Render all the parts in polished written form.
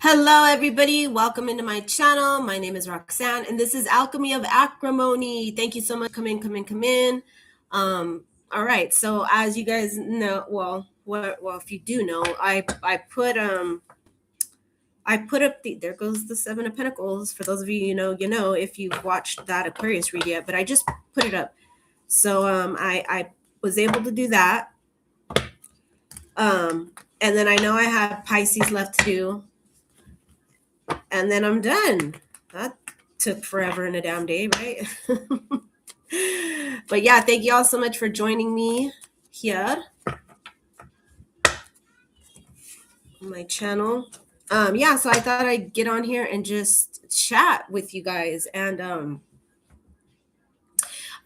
Hello, everybody. Welcome into my channel. My name is Roxanne, and this is Alchemy of Acrimony. Thank you so much. Come in. All right. So, as you guys know, if you do know, I put up the there goes the Seven of Pentacles. For those of you you know if you've watched that Aquarius read yet, but I just put it up. So I was able to do that. And then I know I have Pisces left to do. And then I'm done. That took forever and a damn day, right? But yeah, thank you all so much for joining me here on my channel. Yeah, so I thought I'd get on here and just chat with you guys. And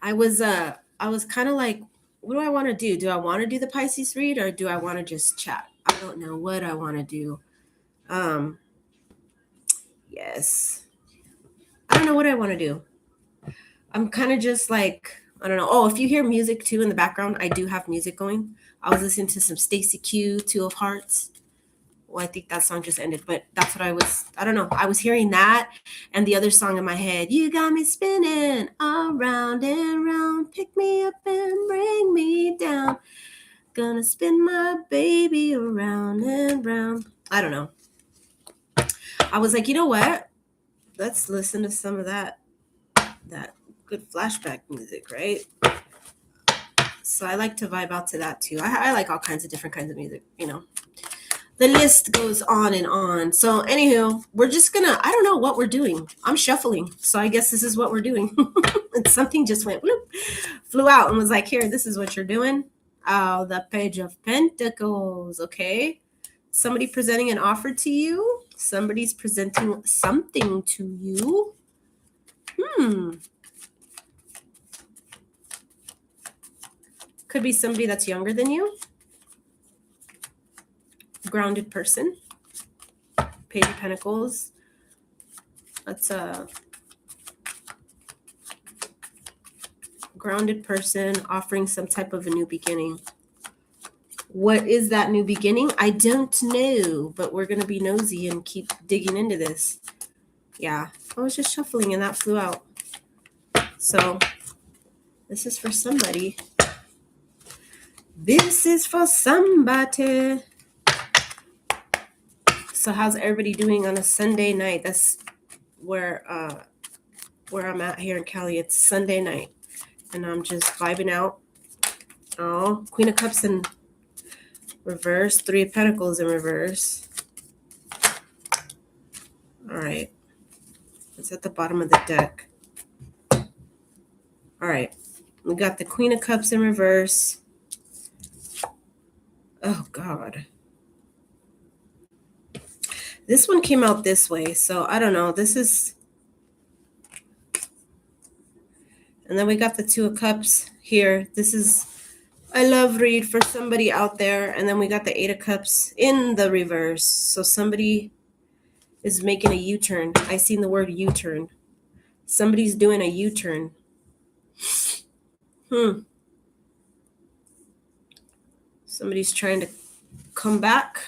I was kind of like, what do I want to do? Do I want to do the Pisces read, or do I want to just chat? I don't know what I want to do. Yes. I don't know what I want to do. I'm kind of just like, I don't know. Oh, if you hear music too in the background, I do have music going. I was listening to some Stacey Q, Two of Hearts. Well, I think that song just ended, but that's what I don't know. I was hearing that and the other song in my head. You got me spinning around and round. Pick me up and bring me down. Gonna spin my baby around and round. I don't know. I was like, you know what? Let's listen to some of that good flashback music, right? So I like to vibe out to that too. I like all kinds of different kinds of music, The list goes on and on. So anywho, we're just gonna, I don't know what we're doing. I'm shuffling. So I guess this is what we're doing. And something just went, whoop, flew out and was like, here, this is what you're doing. Oh, the Page of Pentacles. Okay. Somebody presenting an offer to you. Somebody's presenting something to you. Could be somebody that's younger than you. Grounded person. Page of Pentacles. That's a grounded person offering some type of a new beginning. What is that new beginning? I don't know, but we're going to be nosy and keep digging into this. Yeah, I was just shuffling and that flew out. So this is for somebody. This is for somebody. So how's everybody doing on a Sunday night? That's where I'm at here in Cali. It's Sunday night, and I'm just vibing out. Oh, Queen of Cups in reverse, Three of Pentacles in reverse. All right, it's at the bottom of the deck. All right, we got the Queen of Cups in reverse. Oh God. This one came out this way, so I don't know. This is... And then we got the Two of Cups here. This is a love read for somebody out there. And then we got the Eight of Cups in the reverse. So somebody is making a U-turn. I seen the word U-turn. Somebody's doing a U-turn. Somebody's trying to come back,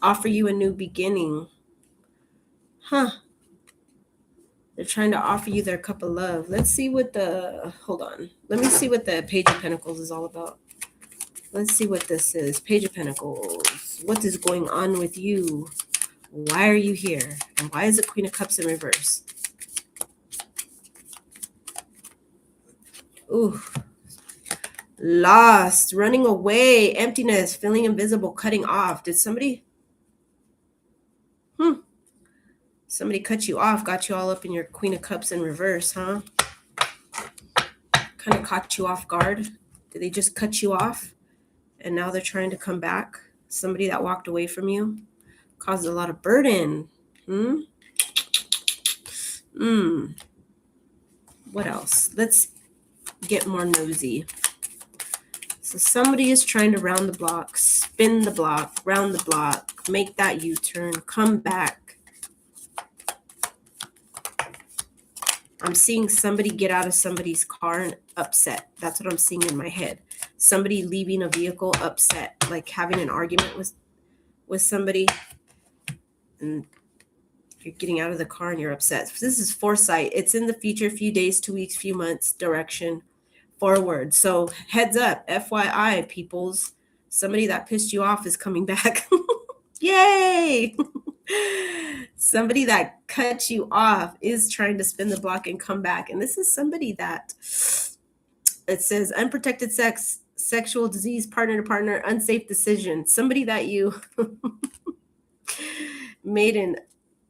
offer you a new beginning. They're trying to offer you their cup of love. Let's see what hold on. Let me see what the Page of Pentacles is all about. Let's see what this is. Page of Pentacles. What is going on with you? Why are you here? And why is the Queen of Cups in reverse? Ooh. Lost, running away, emptiness, feeling invisible, cutting off. Did somebody... Somebody cut you off, got you all up in your Queen of Cups in reverse, huh? Kind of caught you off guard. Did they just cut you off? And now they're trying to come back? Somebody that walked away from you caused a lot of burden. What else? Let's get more nosy. So somebody is trying to round the block, spin the block, round the block, make that U-turn, come back. I'm seeing somebody get out of somebody's car and upset. That's what I'm seeing in my head. Somebody leaving a vehicle upset, like having an argument with somebody. and you're getting out of the car and you're upset. This is foresight. It's in the future, few days, 2 weeks, few months, direction forward. So heads up, FYI, peoples, somebody that pissed you off is coming back. Yay! Somebody that cut you off is trying to spin the block and come back. And this is somebody that it says unprotected sex, sexual disease, partner to partner, unsafe decision. Somebody that you made an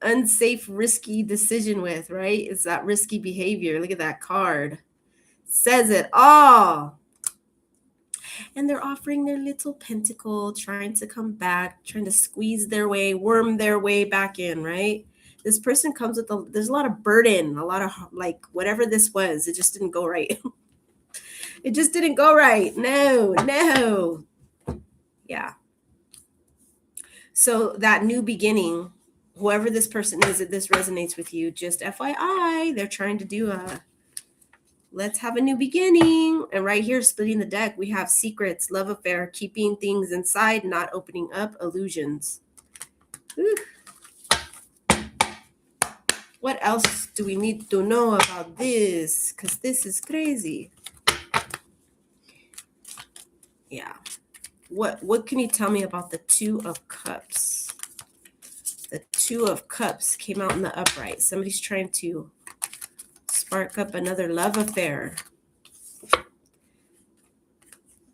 unsafe, risky decision with, right? It's that risky behavior. Look at that card. Says it all. And they're offering their little pentacle, trying to come back, trying to squeeze their way, worm their way back in, right? This person comes with there's a lot of burden, a lot of like whatever this was, it just didn't go right. It just didn't go right. No. Yeah. So that new beginning, whoever this person is, that this resonates with you, just FYI, they're trying to do let's have a new beginning. And right here, splitting the deck, we have secrets, love affair, keeping things inside, not opening up, illusions. Ooh. What else do we need to know about this? Because this is crazy. Yeah. What can you tell me about the Two of Cups? The Two of Cups came out in the upright. Somebody's trying to spark up another love affair.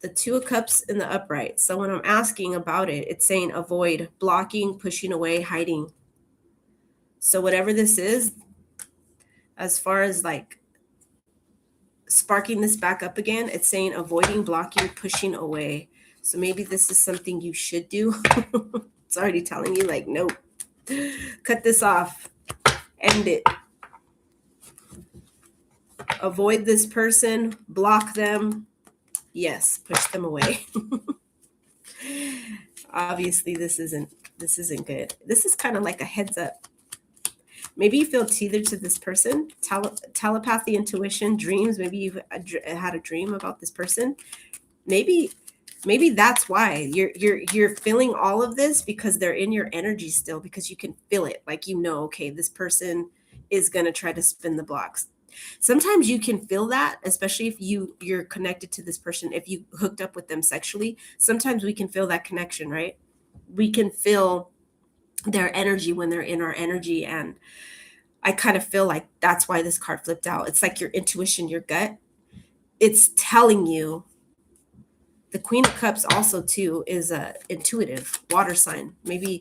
The Two of Cups in the upright. So when I'm asking about it, it's saying avoid, blocking, pushing away, hiding. So whatever this is, as far as like sparking this back up again, it's saying avoiding, blocking, pushing away. So maybe this is something you should do. It's already telling you like, nope, cut this off, end it. Avoid this person, block them. Yes, push them away. Obviously, this isn't good. This is kind of like a heads up. Maybe you feel tethered to this person, telepathy, intuition, dreams. Maybe you've had a dream about this person. Maybe that's why you're feeling all of this, because they're in your energy still, because you can feel it. Like, okay, this person is going to try to spin the blocks. Sometimes you can feel that, especially if you're connected to this person, if you hooked up with them sexually. Sometimes we can feel that connection, right? We can feel their energy when they're in our energy. And I kind of feel like that's why this card flipped out. It's like your intuition, your gut. It's telling you. The Queen of Cups also too is a intuitive water sign. Maybe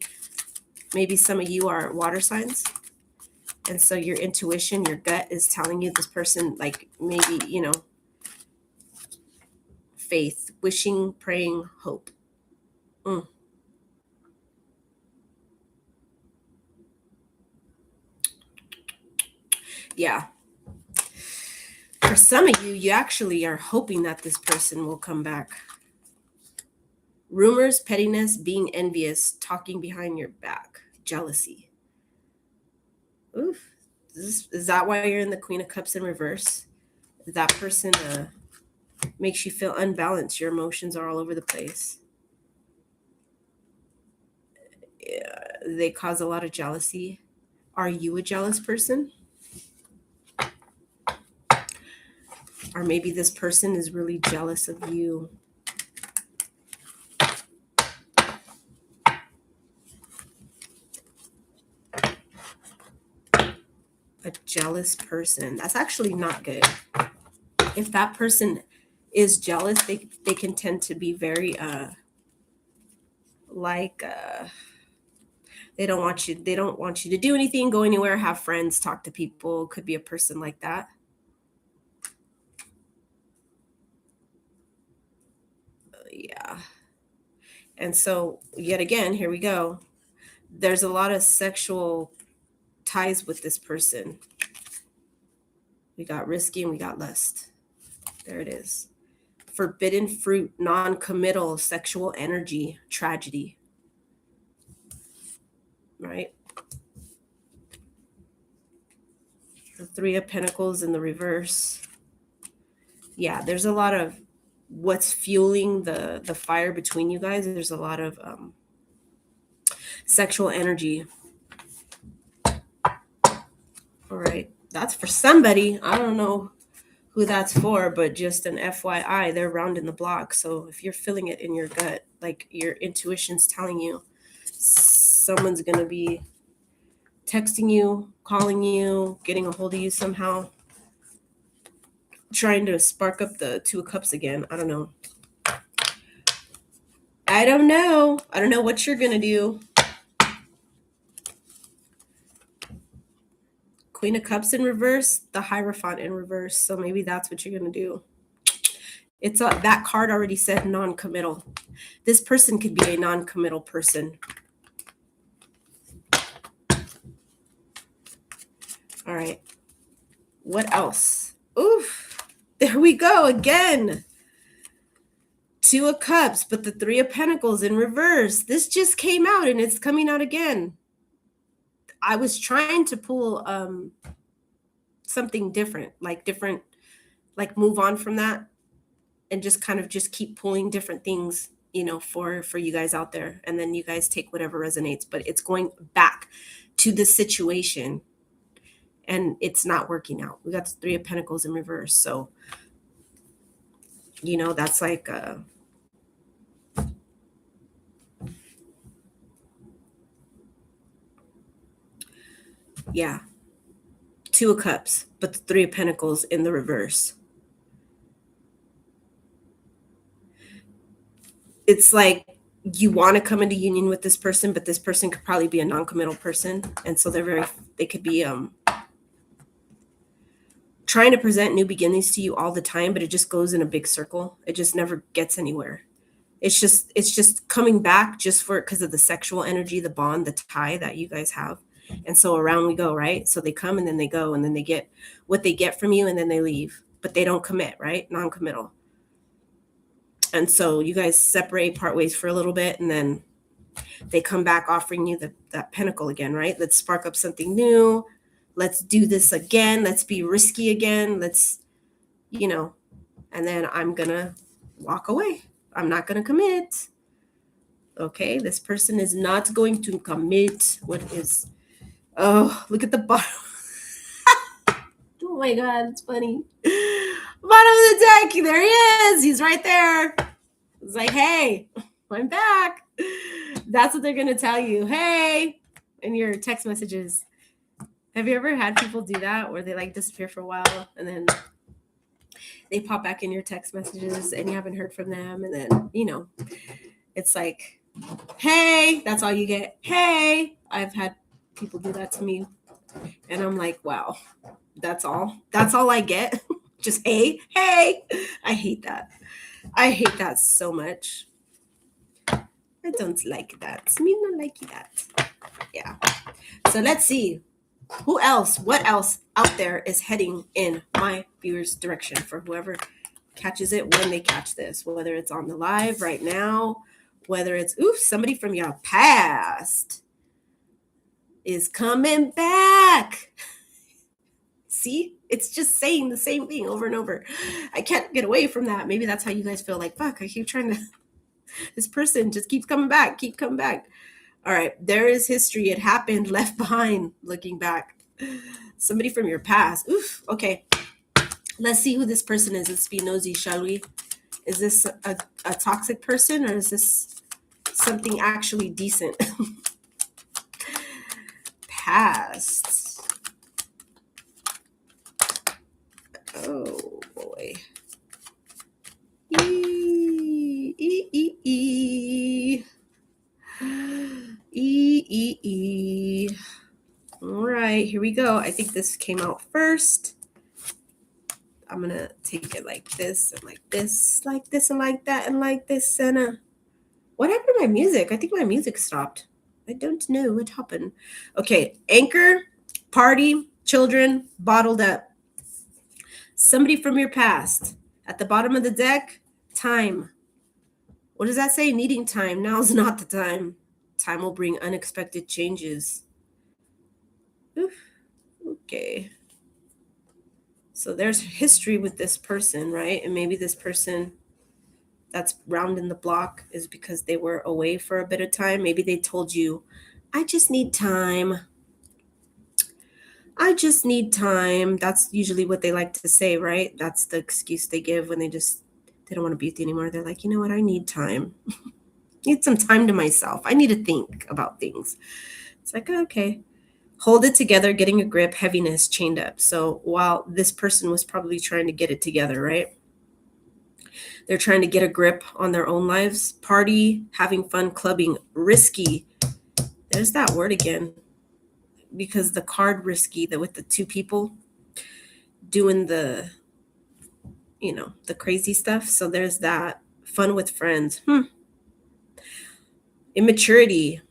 some of you are water signs. And so your intuition, your gut is telling you this person, like maybe, faith, wishing, praying, hope. Yeah. For some of you, you actually are hoping that this person will come back. Rumors, pettiness, being envious, talking behind your back, jealousy. Oof. Is that why you're in the Queen of Cups in reverse? That person makes you feel unbalanced. Your emotions are all over the place. They cause a lot of jealousy. Are you a jealous person? Or maybe this person is really jealous of you. A jealous person. That's actually not good. If that person is jealous, they can tend to be very they don't want you to do anything, go anywhere, have friends, talk to people. Could be a person like that. Yeah. And so yet again, here we go. There's a lot of sexual ties with this person. We got risky and we got lust. There it is. Forbidden fruit, non-committal, sexual energy, tragedy. Right? The Three of Pentacles in the reverse. Yeah, there's a lot of what's fueling the fire between you guys. There's a lot of sexual energy. All right. That's for somebody. I don't know who that's for, but just an FYI, they're rounding the block. So if you're feeling it in your gut, like your intuition's telling you someone's going to be texting you, calling you, getting a hold of you somehow, trying to spark up the Two of Cups again. I don't know. I don't know. I don't know what you're going to do. Queen of Cups in reverse, the Hierophant in reverse. So maybe that's what you're going to do. It's that card already said non-committal. This person could be a non-committal person. All right. What else? Oof. There we go again. Two of Cups, but the Three of Pentacles in reverse. This just came out and it's coming out again. I was trying to pull something different, like move on from that and just kind of just keep pulling different things, you know, for you guys out there. And then you guys take whatever resonates, but it's going back to the situation and it's not working out. We got the Three of Pentacles in reverse. So, you know, that's like, yeah, Two of Cups, but the Three of Pentacles in the reverse. It's like you want to come into union with this person, but this person could probably be a non-committal person. And so they could be trying to present new beginnings to you all the time, but it just goes in a big circle. It just never gets anywhere. It's just coming back just because of the sexual energy, the bond, the tie that you guys have. And so around we go, right? So they come and then they go and then they get what they get from you and then they leave, but they don't commit, right? Non-committal. And so you guys separate, part ways for a little bit, and then they come back offering you that pentacle again, right? Let's spark up something new. Let's do this again. Let's be risky again. Let's, you know, and then I'm going to walk away. I'm not going to commit. Okay, this person is not going to commit. What is, oh, look at the bottom. Oh my God, it's funny. Bottom of the deck, there he is. He's right there. It's like, hey, I'm back. That's what they're going to tell you. Hey, in your text messages. Have you ever had people do that where they like disappear for a while and then they pop back in your text messages and you haven't heard from them? And then, you know, it's like, hey, that's all you get. Hey, I've had people do that to me. And I'm like, wow, that's all. That's all I get. Just, hey. I hate that. I hate that so much. I don't like that. Me not like that. Yeah. So let's see. Who else? What else out there is heading in my viewers' direction for whoever catches it when they catch this? Whether it's on the live right now, whether it's, somebody from your past is coming back. See? It's just saying the same thing over and over. I can't get away from that. Maybe that's how you guys feel like, fuck, I keep trying to, this person just keeps coming back, All right, there is history. It happened, left behind, looking back. Somebody from your past. Okay. Let's see who this person is. Let's be nosy, shall we? Is this a toxic person or is this something actually decent? Past. Oh, boy. All right, here we go. I think this came out first. I'm going to take it like this and like this, like this and like that and like this. And what happened to my music? I think my music stopped. I don't know what happened. Okay, anchor, party, children, bottled up. Somebody from your past. At the bottom of the deck, time. What does that say? Needing time. Now's not the time. Time will bring unexpected changes. Okay. So there's history with this person, right? And maybe this person that's rounding the block is because they were away for a bit of time. Maybe they told you, I just need time. I just need time. That's usually what they like to say, right? That's the excuse they give when they don't want to be with you anymore. They're like, you know what? I need time. Need some time to myself. I need to think about things. It's like, okay. Hold it together, getting a grip, heaviness, chained up. So while this person was probably trying to get it together, right? They're trying to get a grip on their own lives. Party, having fun, clubbing, risky. There's that word again. Because the card risky, that with the two people doing the crazy stuff. So there's that. Fun with friends. Immaturity.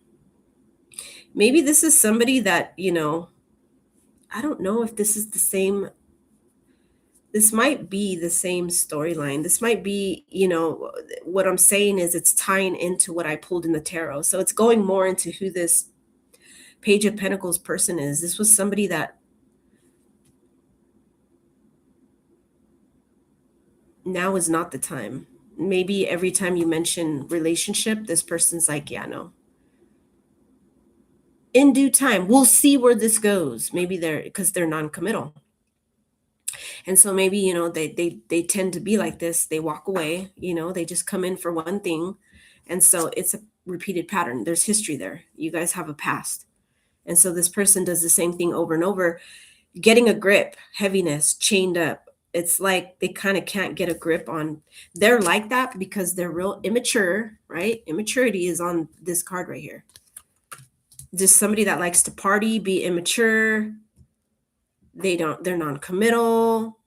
Maybe this is somebody that, I don't know if this is the same. This might be the same storyline. This might be, what I'm saying is it's tying into what I pulled in the tarot. So it's going more into who this Page of Pentacles person is. This was somebody that now is not the time. Maybe every time you mention relationship, this person's like, yeah, no. In due time, we'll see where this goes. Maybe because they're non-committal. And so maybe, they tend to be like this. They walk away, they just come in for one thing. And so it's a repeated pattern. There's history there. You guys have a past. And so this person does the same thing over and over, getting a grip, heaviness, chained up. It's like they kind of can't get a grip on. They're like that because they're real immature, right? Immaturity is on this card right here. Just somebody that likes to party, be immature. They're non-committal.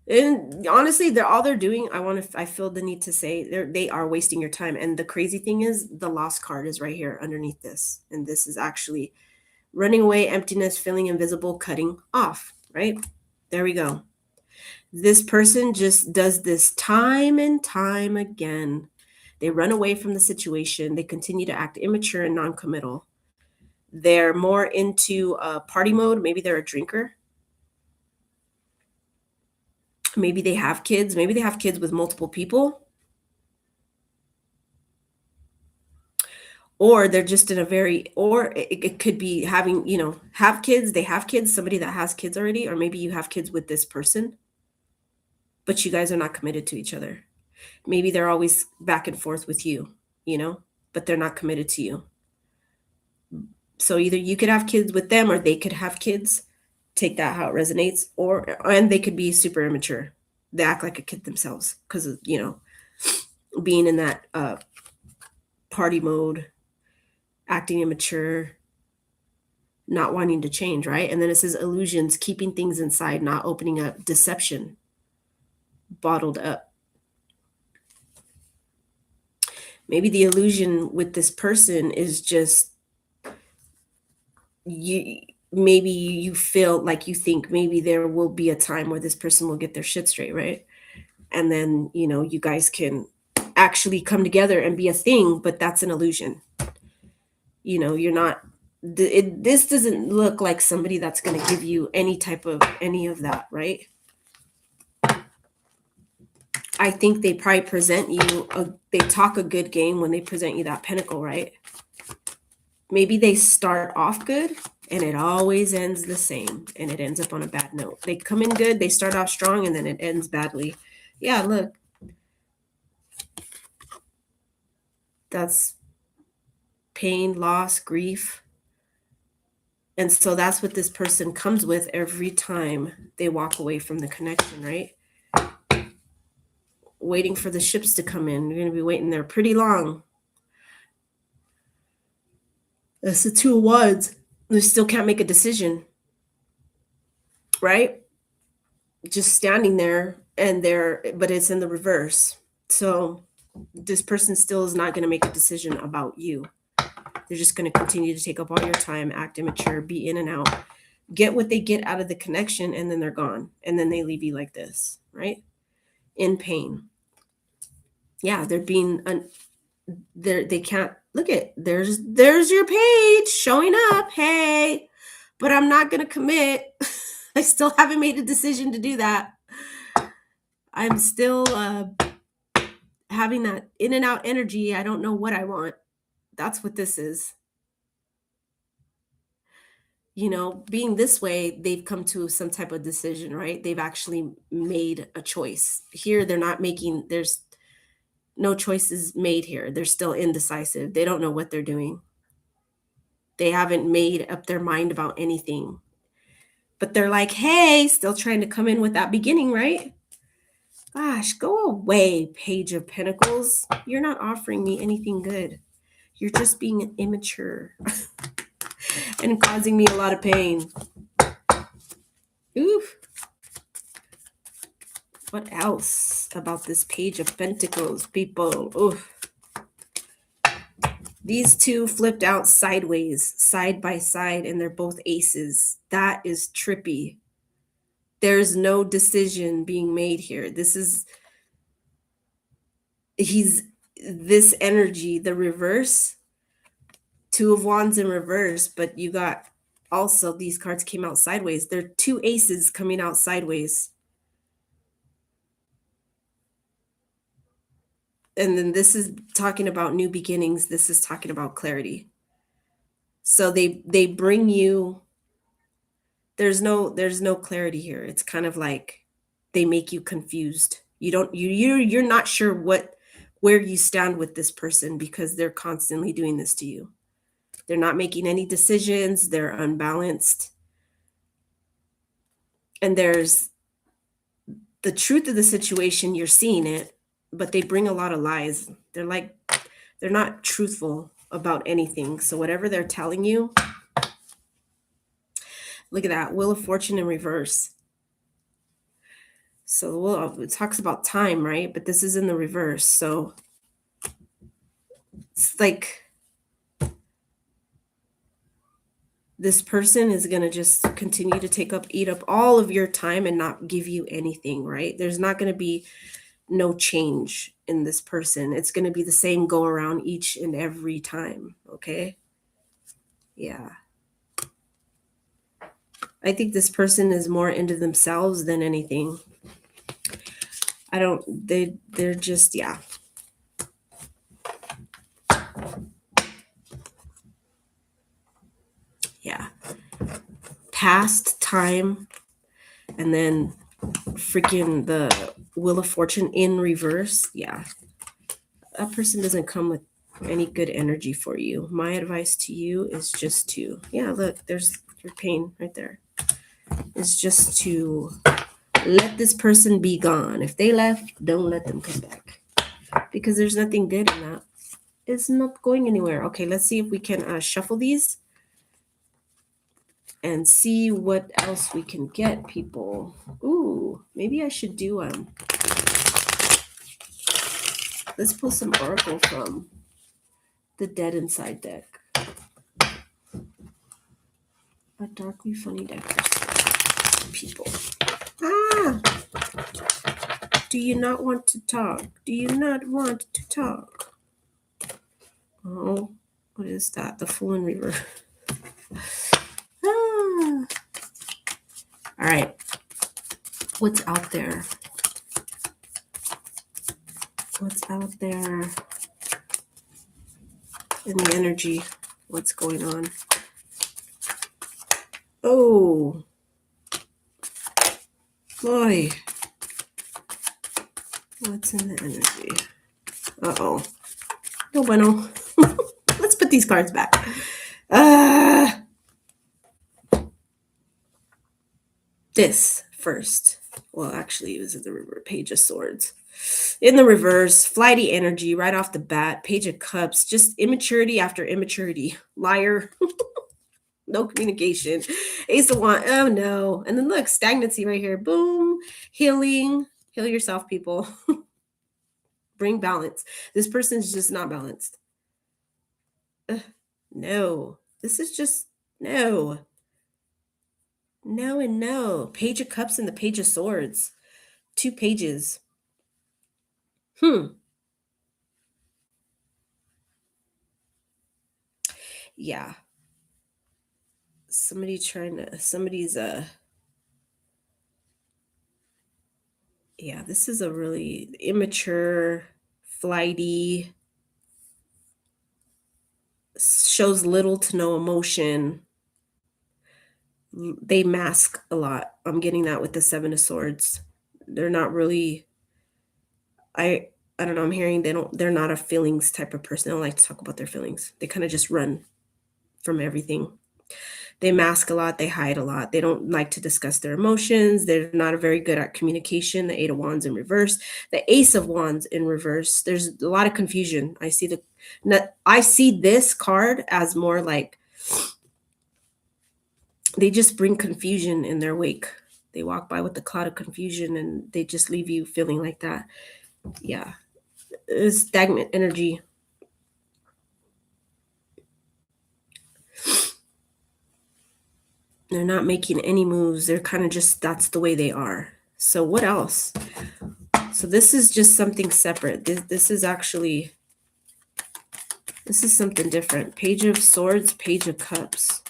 And honestly, they're doing, I feel the need to say they are wasting your time. And the crazy thing is the lost card is right here underneath this. And this is actually running away, emptiness, feeling invisible, cutting off, right? There we go. This person just does this time and time again. They run away from the situation. They continue to act immature and non-committal. They're more into party mode. Maybe they're a drinker. Maybe they have kids. Maybe they have kids with multiple people. Or they're just in a or it could be having, have kids. They have kids, somebody that has kids already. Or maybe you have kids with this person, but you guys are not committed to each other. Maybe they're always back and forth with you, but they're not committed to you. So either you could have kids with them or they could have kids. Take that how it resonates. And they could be super immature. They act like a kid themselves because of, being in that party mode, acting immature, not wanting to change, right? And then it says illusions, keeping things inside, not opening up, deception, bottled up. Maybe the illusion with this person is just maybe you feel like you think maybe there will be a time where this person will get their shit straight, right? And then, you guys can actually come together and be a thing, but that's an illusion. You're not, this doesn't look like somebody that's going to give you any of that, right? I think they probably present you, they talk a good game when they present you that pentacle, right? Maybe they start off good and it always ends the same and it ends up on a bad note. They come in good, they start off strong, and then it ends badly. Yeah, look. That's pain, loss, grief. And so that's what this person comes with every time they walk away from the connection, right? Waiting for the ships to come in. You're going to be waiting there pretty long. That's the Two of Wands. They still can't make a decision, right? Just standing there but it's in the reverse. So this person still is not going to make a decision about you. They're just going to continue to take up all your time, act immature, be in and out, get what they get out of the connection, and then they're gone. And then they leave you like this, right? In pain. Yeah, they're being they can't look at, there's your page showing up. Hey, but I'm not going to commit. I still haven't made a decision to do that. I'm still having that in and out energy. I don't know what I want. That's what this is. being this way, they've come to some type of decision, right? They've actually made a choice. Here, they're not making, there's no choices made here. They're still indecisive. They don't know what they're doing. They haven't made up their mind about anything. But they're like, hey, still trying to come in with that beginning, right? Gosh, go away, Page of Pentacles. You're not offering me anything good. You're just being immature and causing me a lot of pain. Oof. What else about this Page of Pentacles, people? Oof. These two flipped out sideways, side by side, and they're both aces. That is trippy. There's no decision being made here. He's this energy, the reverse, Two of Wands in reverse, but you got also these cards came out sideways. They're two aces coming out sideways. And then this is talking about new beginnings. This is talking about clarity. So they bring you, there's no clarity here. It's kind of like they make you confused. You're not sure where you stand with this person because they're constantly doing this to you. They're not making any decisions, they're unbalanced. And there's the truth of the situation, you're seeing it, but they bring a lot of lies. They're not truthful about anything. So whatever they're telling you, look at that, Wheel of Fortune in reverse. So it talks about time, right? But this is in the reverse. So it's like this person is going to just continue to eat up all of your time and not give you anything, right? There's not going to be no change in this person. It's going to be the same go around each and every time, okay? Yeah. I think this person is more into themselves than anything. They're just, yeah. Yeah. Past time, and then freaking the Wheel of Fortune in reverse. Yeah. That person doesn't come with any good energy for you. My advice to you is just to, yeah, look, there's your pain right there. Is just to let this person be gone. If they left, don't let them come back. Because there's nothing good in that. It's not going anywhere. Okay, let's see if we can shuffle these and see what else we can get, people. Ooh, maybe I should do let's pull some Oracle from the Dead Inside deck. A darkly funny deck, people. Do you not want to talk? Do you not want to talk? Oh, what is that? The Fool in reverse. All right. What's out there? What's out there in the energy? What's going on? Oh, boy. What's in the energy? Uh-oh. No bueno. Let's put these cards back. This first. Well, actually, it was in the river. Page of Swords. In the reverse, flighty energy right off the bat. Page of Cups, just immaturity after immaturity. Liar. No communication. Ace of Wands. Oh, no. And then look, stagnancy right here. Boom. Healing. Heal yourself, people. Bring balance. This person's just not balanced. No. This is just no. No and no. Page of Cups and the Page of Swords. 2 pages. Yeah. Somebody's yeah, this is a really immature, flighty, shows little to no emotion. They mask a lot. I'm getting that with the Seven of Swords. They're not really, I I don't know, I'm hearing they're not a feelings type of person. They don't like to talk about their feelings. They kind of just run from everything. They mask a lot, they hide a lot. They don't like to discuss their emotions. They're not very good at communication. The Eight of Wands in reverse, the Ace of Wands in reverse. There's a lot of confusion. I see this card as more like they just bring confusion in their wake. They walk by with the cloud of confusion and they just leave you feeling like that. Yeah. It's stagnant energy. They're not making any moves. They're kind of just, that's the way they are. So what else? So this is just something separate. This is something different. Page of Swords, Page of Cups.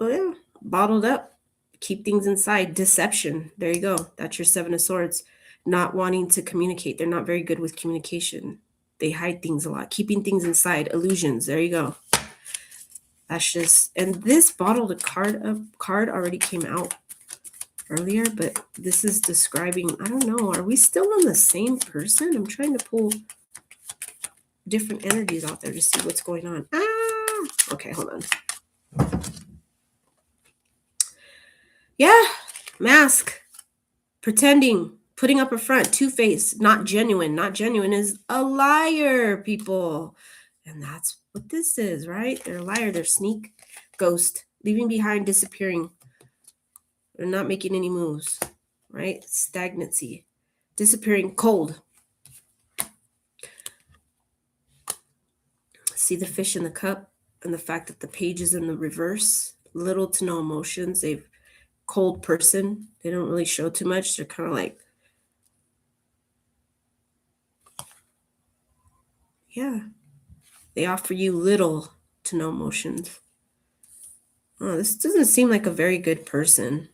Oh yeah, bottled up. Keep things inside. Deception. There you go. That's your Seven of Swords. Not wanting to communicate. They're not very good with communication. They hide things a lot. Keeping things inside. Illusions. There you go. That's just, and this bottled card already came out earlier, but this is describing, I don't know, are we still on the same person? I'm trying to pull different energies out there to see what's going on. Okay, hold on. Yeah, mask, pretending, putting up a front, two-faced, not genuine. Not genuine is a liar, people. And that's what this is, right? They're a liar, they're sneak, ghost, leaving behind, disappearing. They're not making any moves, right? Stagnancy, disappearing, cold. See the fish in the cup and the fact that the page is in the reverse. Little to no emotions. They've cold person. They don't really show too much. They're kind of like, yeah. They offer you little to no emotions. Oh, this doesn't seem like a very good person.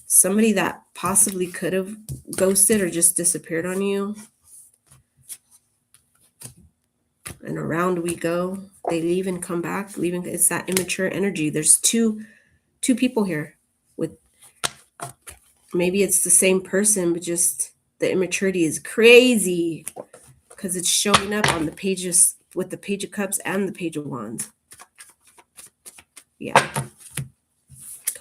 Somebody that possibly could have ghosted or just disappeared on you. And around we go. They leave and come back. Leaving, it's that immature energy. There's two people here with, maybe it's the same person, but just the immaturity is crazy because it's showing up on the pages with the Page of Cups and the Page of Wands. Yeah.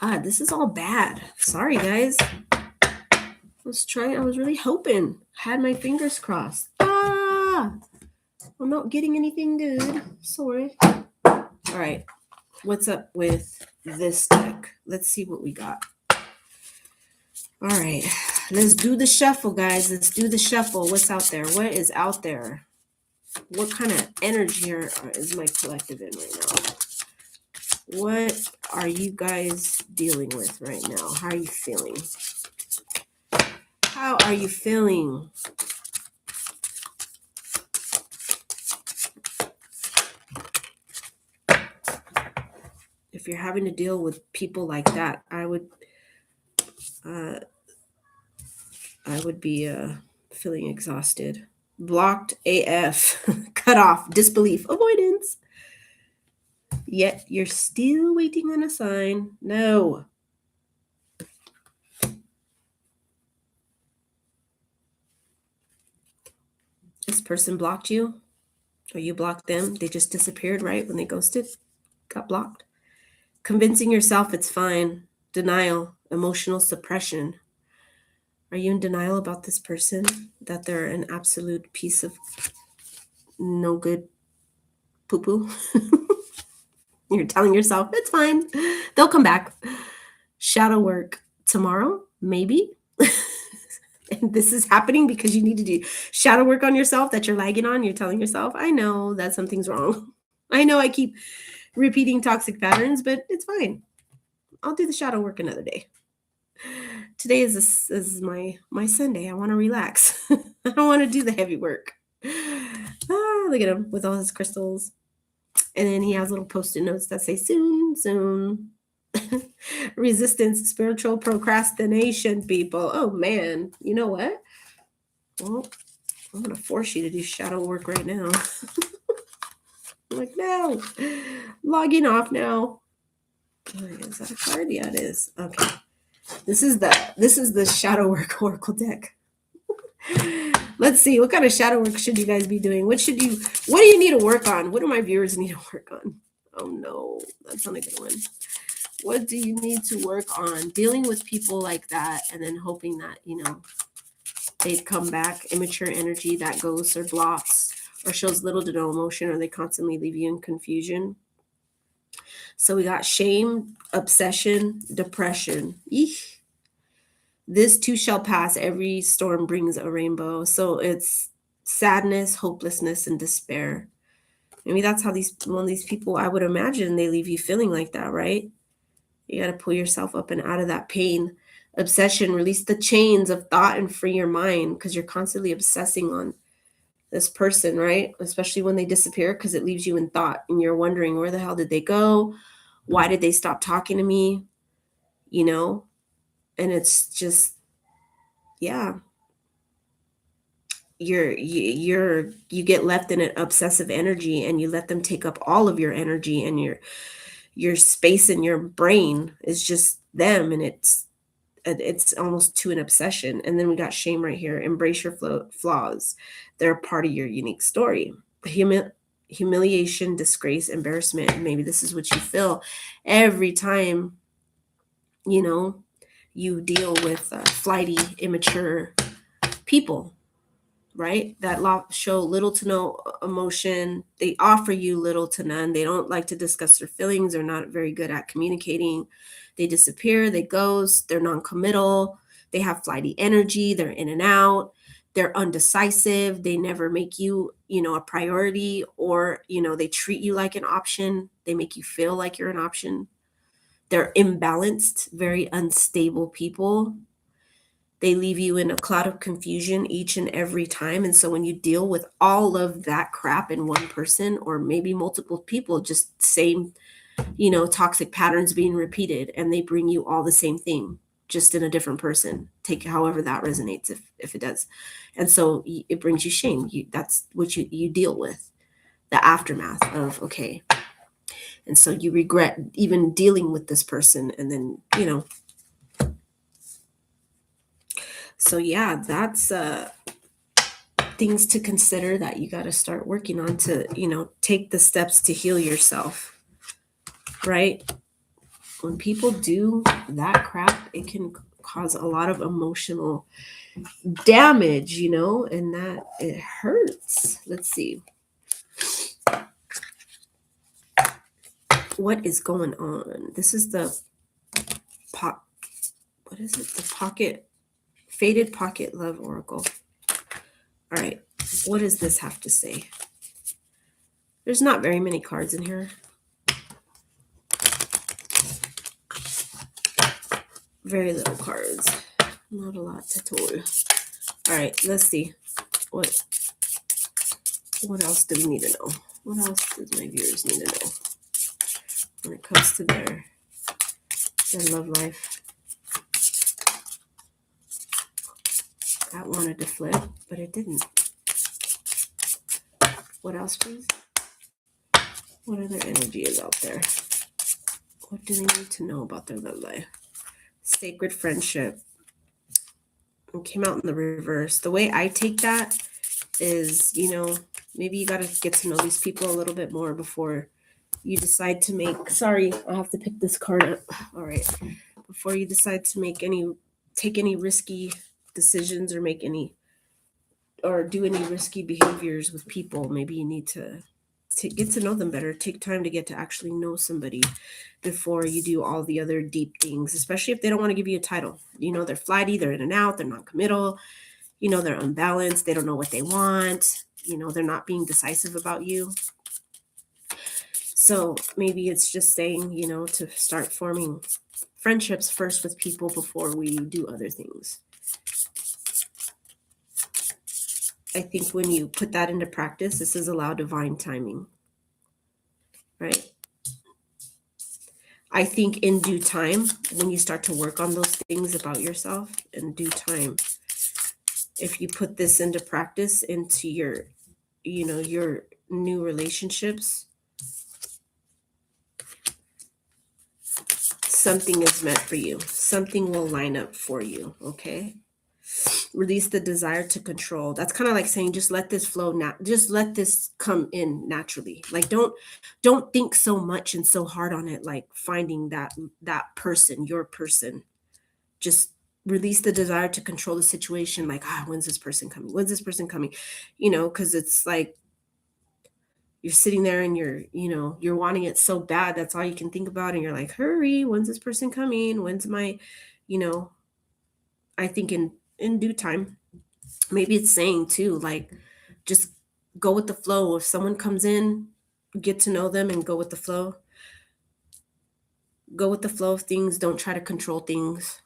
God, this is all bad. Sorry, guys. I was really hoping. Had my fingers crossed. I'm not getting anything good. Sorry. All right. What's up with this deck? Let's see what we got. All right. Let's do the shuffle, guys. Let's do the shuffle. What's out there? What is out there? What kind of energy is my collective in right now? What are you guys dealing with right now? How are you feeling? How are you feeling? If you're having to deal with people like that, I would be feeling exhausted. Blocked AF, cut off, disbelief, avoidance. Yet you're still waiting on a sign. No. This person blocked you, or you blocked them. They just disappeared, right? When they ghosted, got blocked. Convincing yourself it's fine. Denial, emotional suppression. Are you in denial about this person? That they're an absolute piece of no good poo-poo? You're telling yourself, it's fine. They'll come back. Shadow work tomorrow, maybe. And this is happening because you need to do shadow work on yourself that you're lagging on. You're telling yourself, I know that something's wrong. I know I keep repeating toxic patterns, but it's fine. I'll do the shadow work another day. Today is my Sunday. I want to relax. I don't want to do the heavy work. Look at him with all his crystals. And then he has little post-it notes that say soon, soon. Resistance, spiritual procrastination, people. Oh man, you know what? Well, I'm gonna force you to do shadow work right now. I'm like, no, logging off now. Is that a card? Yeah, it is. Okay. This is the shadow work oracle deck. Let's see, what kind of shadow work should you guys be doing? What do you need to work on? What do my viewers need to work on? Oh no, that's not a good one. What do you need to work on? Dealing with people like that and then hoping that, they'd come back. Immature energy that ghosts or blocks or shows little to no emotion, or they constantly leave you in confusion. So we got shame, obsession, depression. Eesh. This too shall pass. Every storm brings a rainbow. So it's sadness, hopelessness, and despair. Maybe that's how one of these people, I would imagine, they leave you feeling like that, right? You got to pull yourself up and out of that pain. Obsession, release the chains of thought and free your mind, because you're constantly obsessing on this person, right? Especially when they disappear, because it leaves you in thought and you're wondering, where the hell did they go? Why did they stop talking to me? And it's just, yeah, you get left in an obsessive energy, and you let them take up all of your energy, and your space in your brain is just them, and it's almost to an obsession. And then we got shame right here. Embrace your flaws. They're a part of your unique story. Humiliation, disgrace, embarrassment. Maybe this is what you feel every time, you deal with flighty, immature people, right? That show little to no emotion. They offer you little to none. They don't like to discuss their feelings. They're not very good at communicating. They disappear, they ghost, they're non-committal, they have flighty energy, they're in and out, they're undecisive, they never make you, a priority, or, they treat you like an option. They make you feel like you're an option. They're imbalanced, very unstable people. They leave you in a cloud of confusion each and every time. And so when you deal with all of that crap in one person, or maybe multiple people, just same, toxic patterns being repeated, and they bring you all the same thing, just in a different person. Take however that resonates, if it does. And so it brings you shame. That's what you deal with, the aftermath of, okay. And so you regret even dealing with this person. And then, so yeah, that's things to consider that you got to start working on to, take the steps to heal yourself, right? When people do that crap, it can cause a lot of emotional damage, and that it hurts. Let's see. What is going on? This is the what is it? The Faded Pocket Love Oracle. All right. What does this have to say? There's not very many cards in here. Very little cards. Not a lot to tell. All right, let's see. What else do we need to know? What else does my viewers need to know when it comes to their love life? That wanted to flip, but it didn't. What else, please? What other energy is out there? What do they need to know about their love life? Sacred friendship. It came out in the reverse. The way I take that is, maybe you got to get to know these people a little bit more before you decide to make, sorry, I have to pick this card up. All right. Before you decide to take any risky decisions, or do any risky behaviors with people, maybe you need to get to know them better. Take time to get to actually know somebody before you do all the other deep things, especially if they don't want to give you a title. They're flighty, they're in and out, they're non-committal, they're unbalanced, they don't know what they want, they're not being decisive about you. So maybe it's just saying, to start forming friendships first with people before we do other things. I think when you put that into practice, this is allow divine timing, right? I think in due time, when you start to work on those things about yourself, in due time, if you put this into practice into your, your new relationships, something is meant for you. Something will line up for you, okay? Release the desire to control. That's kind of like saying just let this flow now. Just let this come in naturally. Like don't think so much and so hard on it, like finding that person, your person. Just release the desire to control the situation, like, when's this person coming? When's this person coming? Because it's like you're sitting there and you're wanting it so bad. That's all you can think about. And you're like, hurry, when's this person coming? When's my, you know, I think in due time. Maybe it's saying too, like, just go with the flow. If someone comes in, get to know them and go with the flow. Go with the flow of things. Don't try to control things.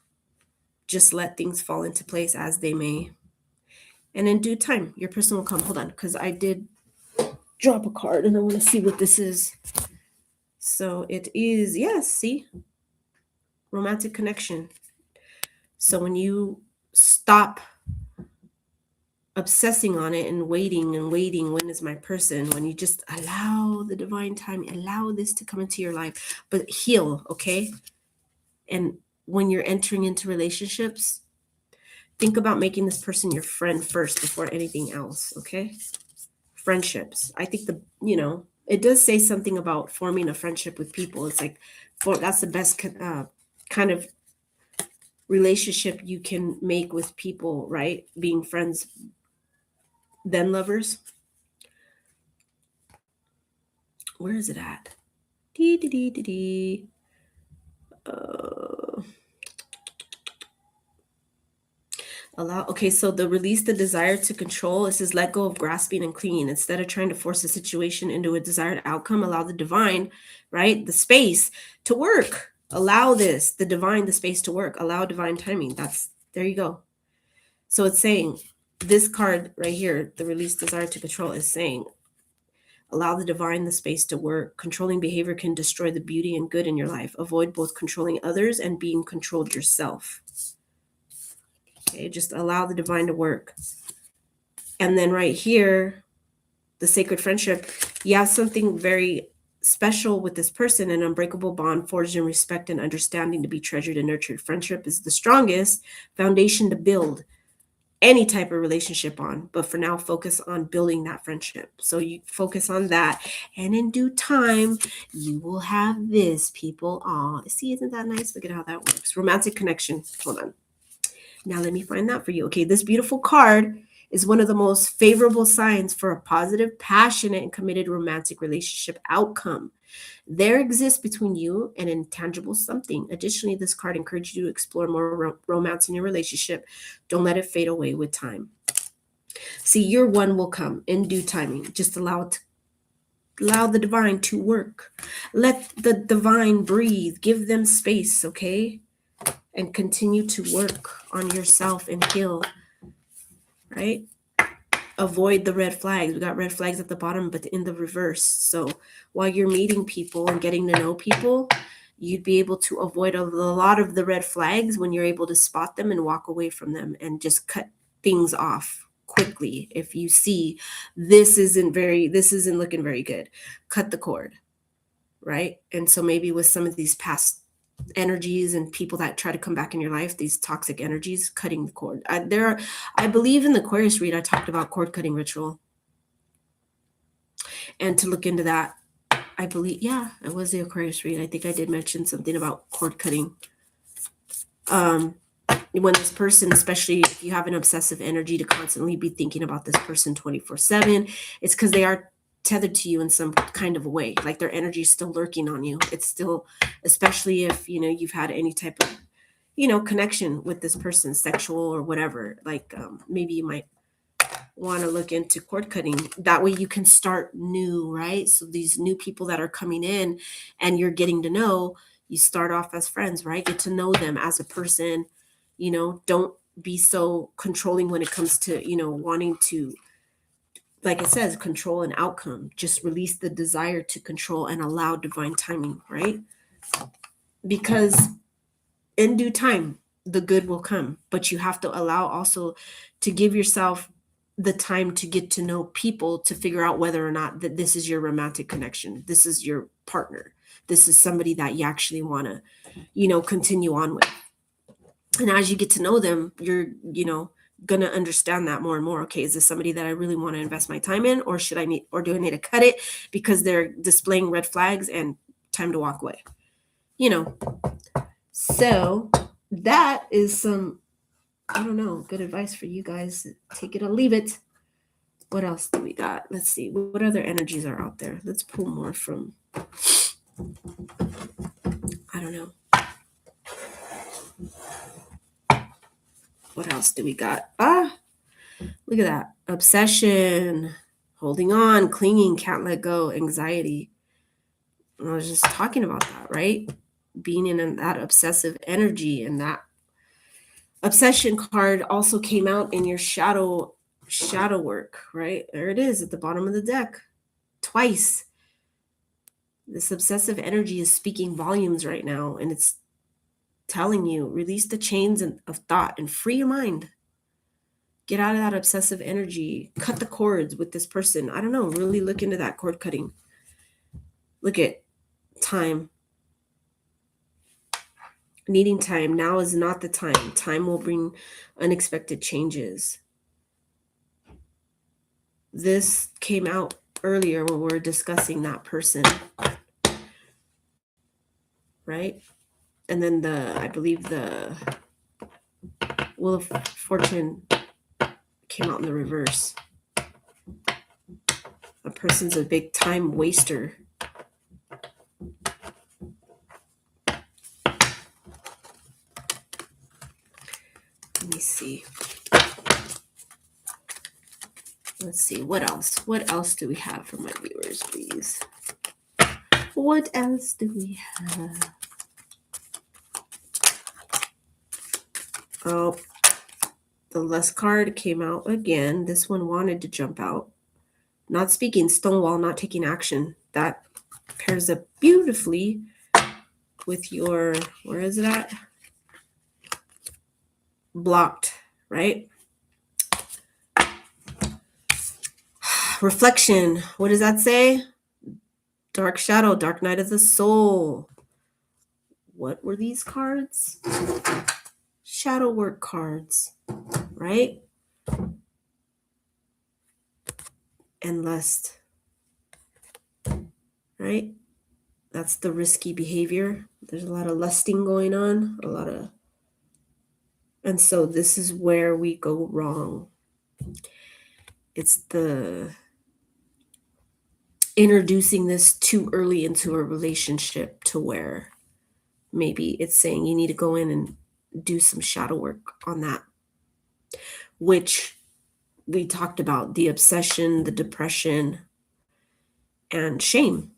Just let things fall into place as they may. And in due time, your person will come. Hold on, because I did drop a card and I want to see what this is. So it is, yes, see? Romantic connection. So when you stop obsessing on it and waiting, when is my person, when you just allow the divine time, allow this to come into your life, but heal, okay? And when you're entering into relationships, think about making this person your friend first before anything else, okay? Friendships. I think it does say something about forming a friendship with people. It's like, that's the best kind of relationship you can make with people, right? Being friends, then lovers. Where is it at? Okay, so the release the desire to control, it says let go of grasping and clinging. Instead of trying to force a situation into a desired outcome, allow the divine, right, the space to work. Allow the divine, the space to work. Allow divine timing. There you go. So it's saying, this card right here, the release desire to control, is saying, allow the divine the space to work. Controlling behavior can destroy the beauty and good in your life. Avoid both controlling others and being controlled yourself. Okay, just allow the divine to work. And then right here, the sacred friendship, you have something very special with this person, an unbreakable bond forged in respect and understanding to be treasured and nurtured. Friendship is the strongest foundation to build any type of relationship on. But for now, focus on building that friendship. So you focus on that. And in due time, you will have this, people. See, isn't that nice? Look at how that works. Romantic connection. Hold on. Now let me find that for you. Okay, this beautiful card is one of the most favorable signs for a positive, passionate, and committed romantic relationship outcome. There exists between you an intangible something. Additionally, this card encourages you to explore more romance in your relationship. Don't let it fade away with time. See, your one will come in due timing. Just allow the divine to work. Let the divine breathe. Give them space, okay? And continue to work on yourself and heal, right? Avoid the red flags. We got red flags at the bottom, but in the reverse. So while you're meeting people and getting to know people, you'd be able to avoid a lot of the red flags when you're able to spot them and walk away from them and just cut things off quickly. If you see this isn't looking very good, cut the cord, right? And so maybe with some of these past energies and people that try to come back in your life, these toxic energies, cutting the cord. I believe in the Aquarius read, I talked about cord cutting ritual, and to look into that, I believe, it was the Aquarius read. I think I did mention something about cord cutting. When this person, especially if you have an obsessive energy to constantly be thinking about this person 24/7, it's because they are tethered to you in some kind of a way, like their energy is still lurking on you. It's still, especially if you've had any type of connection with this person, sexual or whatever, like maybe you might want to look into cord cutting. That way you can start new, right? So these new people that are coming in and you're getting to know, you start off as friends, right? Get to know them as a person. Don't be so controlling when it comes to wanting to, like it says, control an outcome. Just release the desire to control and allow divine timing, right? Because in due time, the good will come, but you have to allow also to give yourself the time to get to know people, to figure out whether or not that this is your romantic connection. This is your partner. This is somebody that you actually want to, continue on with. And as you get to know them, you're, gonna understand that more and more. Okay, is this somebody that I really want to invest my time in, or do I need to cut it because they're displaying red flags and time to walk away? So that is some, I don't know, good advice for you guys. Take it or leave it. What else do we got? Let's see. What other energies are out there? Let's pull more from, I don't know. What else do we got? Look at that. Obsession, holding on, clinging, can't let go, anxiety. I was just talking about that, right? Being in that obsessive energy, and that obsession card also came out in your shadow work, right? There it is at the bottom of the deck, twice. This obsessive energy is speaking volumes right now, and it's telling you, release the chains of thought and free your mind. Get out of that obsessive energy. Cut the cords with this person. I don't know. Really look into that cord cutting. Look at time. Needing time. Now is not the time. Time will bring unexpected changes. This came out earlier when we were discussing that person. Right? And then I believe the Wheel of Fortune came out in the reverse. A person's a big time waster. Let me see. Let's see. What else? What else do we have for my viewers, please? What else do we have? Oh, the Lust card came out again. This one wanted to jump out. Not speaking, stonewall, not taking action. That pairs up beautifully with your, where is it at? Blocked, right? Reflection. What does that say? Dark shadow, dark night of the soul. What were these cards? Shadow work cards, right? And lust, right? That's the risky behavior. There's a lot of lusting going on, and so this is where we go wrong. It's the introducing this too early into a relationship to where maybe it's saying you need to go in and do some shadow work on that, which we talked about, the obsession, the depression, and shame,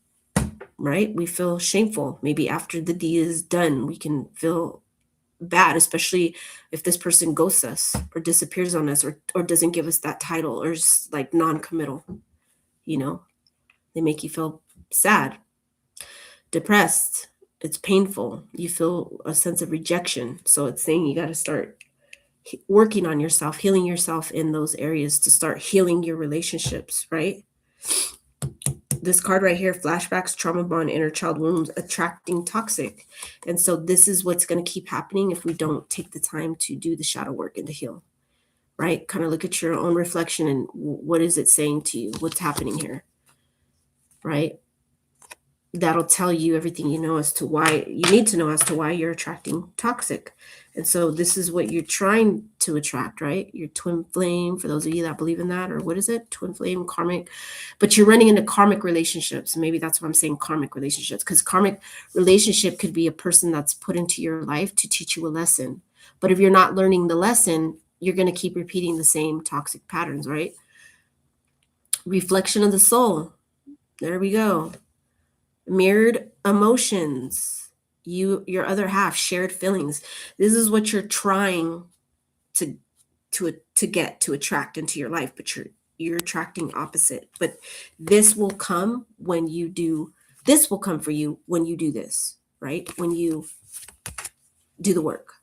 right? We feel shameful. Maybe after the deed is done, we can feel bad, especially if this person ghosts us or disappears on us or doesn't give us that title or is like non-committal. They make you feel sad, depressed. It's painful. You feel a sense of rejection. So it's saying you got to start working on yourself, healing yourself in those areas to start healing your relationships, right? This card right here, flashbacks, trauma bond, inner child wounds, attracting toxic. And so this is what's going to keep happening if we don't take the time to do the shadow work and to heal, right? Kind of look at your own reflection and what is it saying to you? What's happening here, right? That'll tell you everything you know as to why you need to know as to why you're attracting toxic. And so this is what you're trying to attract, right? Your twin flame, for those of you that believe in that, or what is it? Twin flame, karmic. But you're running into karmic relationships. Maybe that's why I'm saying karmic relationships, because karmic relationship could be a person that's put into your life to teach you a lesson. But if you're not learning the lesson, you're going to keep repeating the same toxic patterns, right? Reflection of the soul. There we go. Mirrored emotions, your other half, shared feelings. This is what you're trying to attract into your life, but you're attracting opposite. But this will come when you do, this will come for you when you do this, right? When you do the work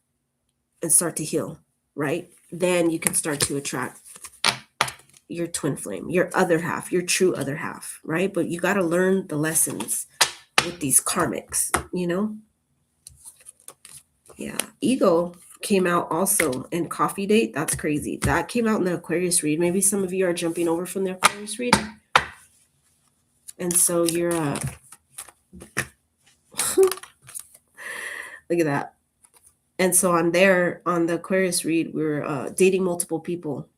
and start to heal, right? Then you can start to attract your twin flame, your other half, your true other half, right? But you got to learn the lessons with these karmics, Yeah. Ego came out also in Coffee Date. That's crazy. That came out in the Aquarius read. Maybe some of you are jumping over from the Aquarius read. And so you're look at that. And so on there, on the Aquarius read, we're dating multiple people.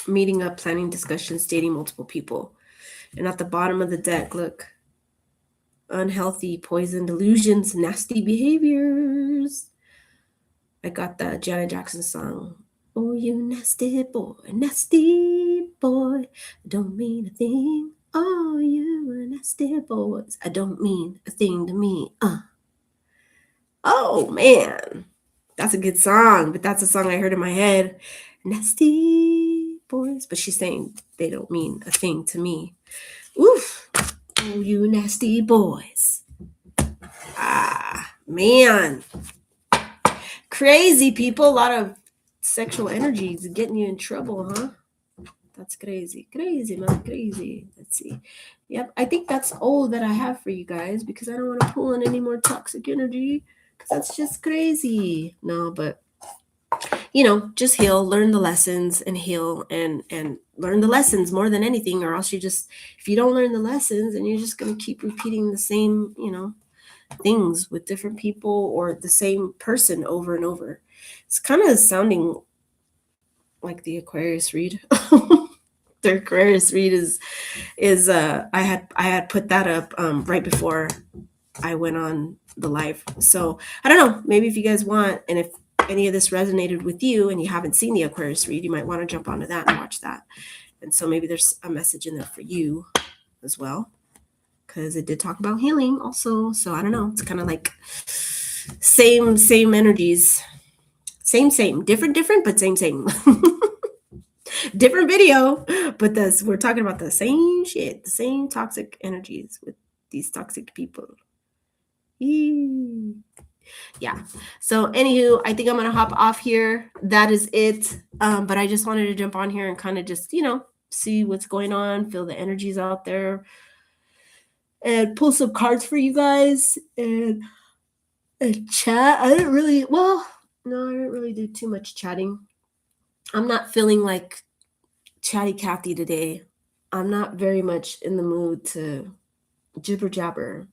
Meeting up, planning discussions, dating multiple people. And at the bottom of the deck, look, unhealthy, poison, delusions, nasty behaviors. I got the Janet Jackson song. Oh, you nasty boy, don't mean a thing. Oh, you nasty boys, I don't mean a thing to me. Oh man, that's a good song, but that's a song I heard in my head. Nasty boys, but she's saying they don't mean a thing to me. Oof. Oh, you nasty boys. Ah, man. Crazy people. A lot of sexual energies getting you in trouble, huh? That's crazy. Crazy, man. Crazy. Let's see. Yep. I think that's all that I have for you guys because I don't want to pull in any more toxic energy because that's just crazy. No, but just heal, learn the lessons and heal and learn the lessons more than anything, or else if you don't learn the lessons and you're just going to keep repeating the same, things with different people or the same person over and over. It's kind of sounding like the Aquarius read. The Aquarius read is I had put that up right before I went on the live. So I don't know, maybe if you guys want, and if any of this resonated with you and you haven't seen the Aquarius read, you might want to jump onto that and watch that. And so maybe there's a message in there for you as well, because it did talk about healing also. So I don't know, it's kind of like same energies, same different but same different video, but we're talking about the same shit, the same toxic energies with these toxic people. Yeah. So anywho, I think I'm gonna hop off here. That is it. But I just wanted to jump on here and kind of just see what's going on, feel the energies out there, and pull some cards for you guys and chat. I didn't really do too much chatting. I'm not feeling like chatty Cathy today. I'm not very much in the mood to jibber jabber.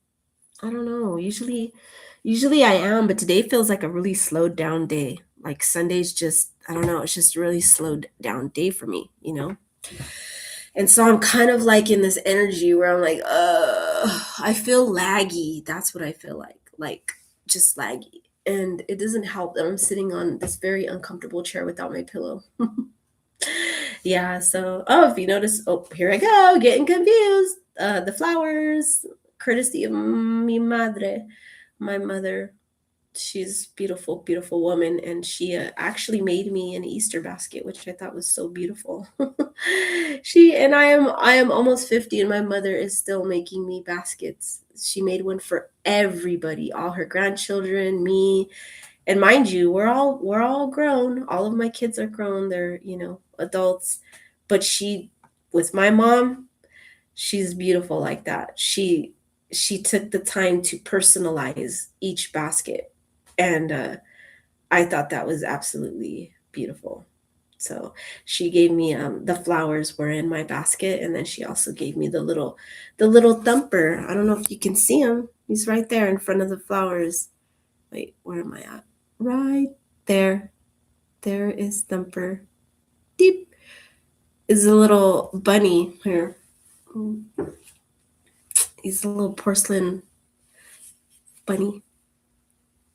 I don't know. Usually I am, but today feels like a really slowed down day. Like Sunday's just, I don't know, it's just a really slowed down day for me, And so I'm kind of like in this energy where I'm like, I feel laggy. That's what I feel like just laggy. And it doesn't help that I'm sitting on this very uncomfortable chair without my pillow. Yeah, so if you notice, here I go, getting confused. The flowers, courtesy of mi madre, my mother. She's beautiful woman, and she actually made me an Easter basket, which I thought was so beautiful. I am almost 50, and my mother is still making me baskets. She made one for everybody, all her grandchildren, me. And mind you, we're all grown. All of my kids are grown. They're, adults. But with my mom, she's beautiful like that. She took the time to personalize each basket. And I thought that was absolutely beautiful. So she gave me the flowers were in my basket, and then she also gave me the little thumper. I don't know if you can see him. He's right there in front of the flowers. Wait, where am I at? Right there. There is Thumper. Deep is a little bunny here. He's a little porcelain bunny.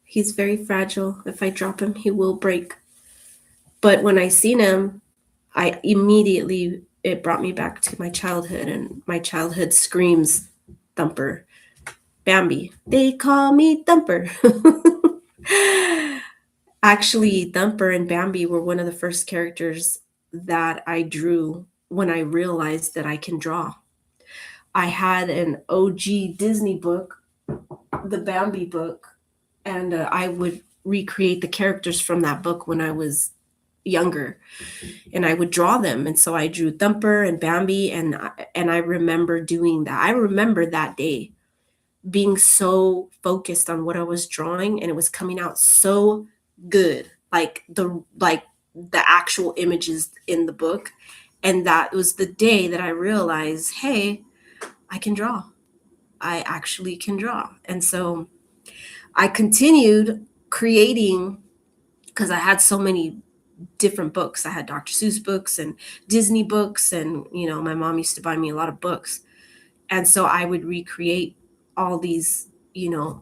He's very fragile. If I drop him, he will break. But when I seen him, it brought me back to my childhood, and my childhood screams Thumper. Bambi. They call me Thumper. Actually, Thumper and Bambi were one of the first characters that I drew when I realized that I can draw. I had an OG Disney book, the Bambi book, and I would recreate the characters from that book when I was younger, and I would draw them. And so I drew Thumper and Bambi, and I remember doing that. I remember that day being so focused on what I was drawing, and it was coming out so good, like the actual images in the book. And that was the day that I realized, hey, I can draw. I actually can draw. And so I continued creating because I had so many different books. I had Dr. Seuss books and Disney books, and my mom used to buy me a lot of books. And so I would recreate all these,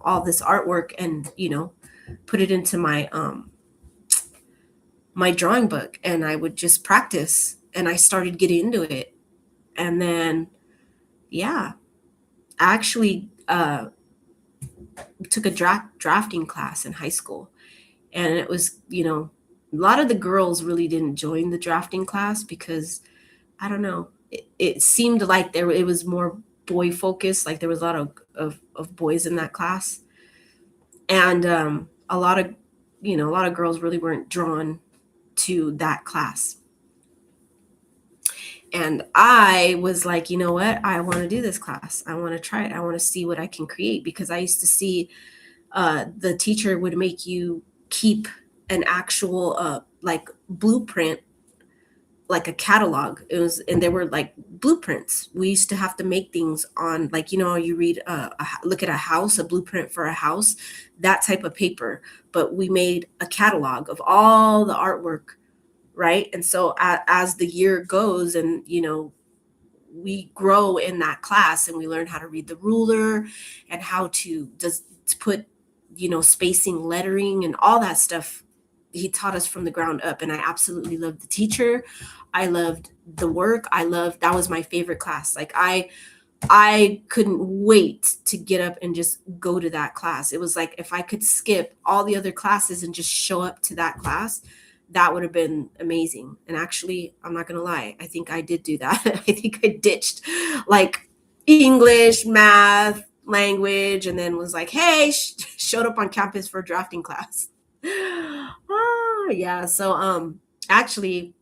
all this artwork, and put it into my drawing book, and I would just practice, and I started getting into it. And then, yeah, I actually took a drafting class in high school. And it was, a lot of the girls really didn't join the drafting class because I don't know, it seemed like it was more boy focused. Like there was a lot of boys in that class. And a lot of girls really weren't drawn to that class. And I was like, you know what? I want to do this class. I want to try it. I want to see what I can create, because I used to see the teacher would make you keep an actual like blueprint, like a catalog. It was, and there were like blueprints. We used to have to make things on, like, you read look at a house, a blueprint for a house, that type of paper. But we made a catalog of all the artwork, right? And so as the year goes, and we grow in that class, and we learn how to read the ruler, and how to put spacing, lettering, and all that stuff. He taught us from the ground up, and I absolutely loved the teacher. I loved the work. That was my favorite class. Like I couldn't wait to get up and just go to that class. It was like if I could skip all the other classes and just show up to that class, that would have been amazing. And actually, I'm not going to lie, I think I did do that. I think I ditched like English, math, language, and then was like, hey, showed up on campus for a drafting class. Yeah. So actually,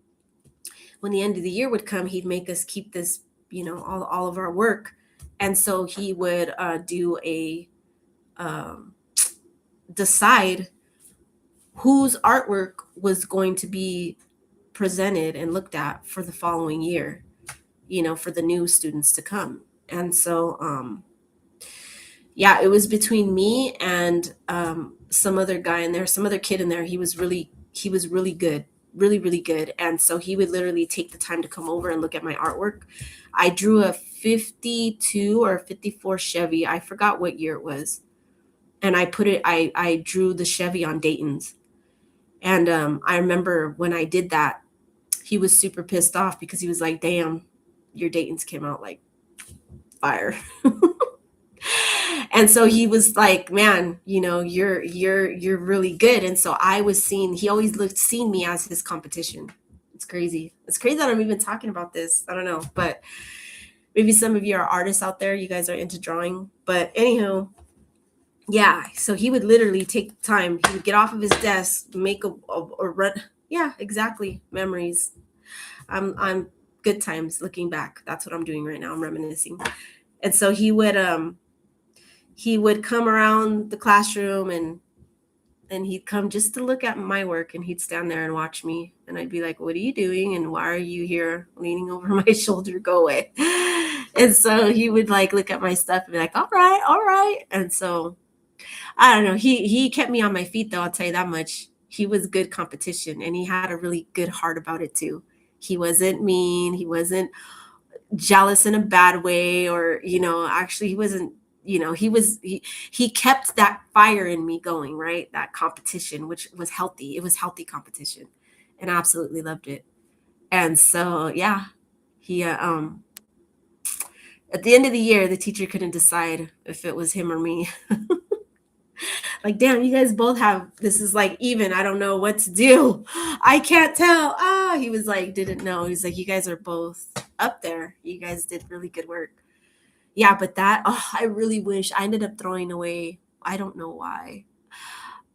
when the end of the year would come, he'd make us keep this, all of our work. And so he would um, decide whose artwork was going to be presented and looked at for the following year, for the new students to come. And so, yeah, it was between me and some other guy in there, some other kid in there. He was really good, really, really good. And so he would literally take the time to come over and look at my artwork. I drew a 52 or 54 Chevy. I forgot what year it was. And I drew the Chevy on Dayton's. And I remember when I did that, he was super pissed off because he was like, damn, your Dayton's came out like fire. And so he was like, man, you're really good. And so he always seen me as his competition. It's crazy. It's crazy that I'm even talking about this. I don't know, but maybe some of you are artists out there. You guys are into drawing. But anyhow, yeah. So he would literally take time. He would get off of his desk, make a run. Yeah, exactly. Memories. I'm good times looking back. That's what I'm doing right now. I'm reminiscing. And so he would come around the classroom, and he'd come just to look at my work, and he'd stand there and watch me, and I'd be like, what are you doing, and why are you here leaning over my shoulder? Go away. And so he would like look at my stuff and be like, all right. And so I don't know, he kept me on my feet, though, I'll tell you that much. He was good competition, and he had a really good heart about it too. He wasn't mean, he wasn't jealous in a bad way, or actually he wasn't, he kept that fire in me going, right? That competition, which was healthy. It was healthy competition, and I absolutely loved it. And so, yeah, he at the end of the year, the teacher couldn't decide if it was him or me. Like, damn, you guys both have, this is like even, I don't know what to do, I can't tell. He was like, didn't know. He's like, you guys are both up there, you guys did really good work. Yeah, but I really wish. I ended up throwing away, I don't know why.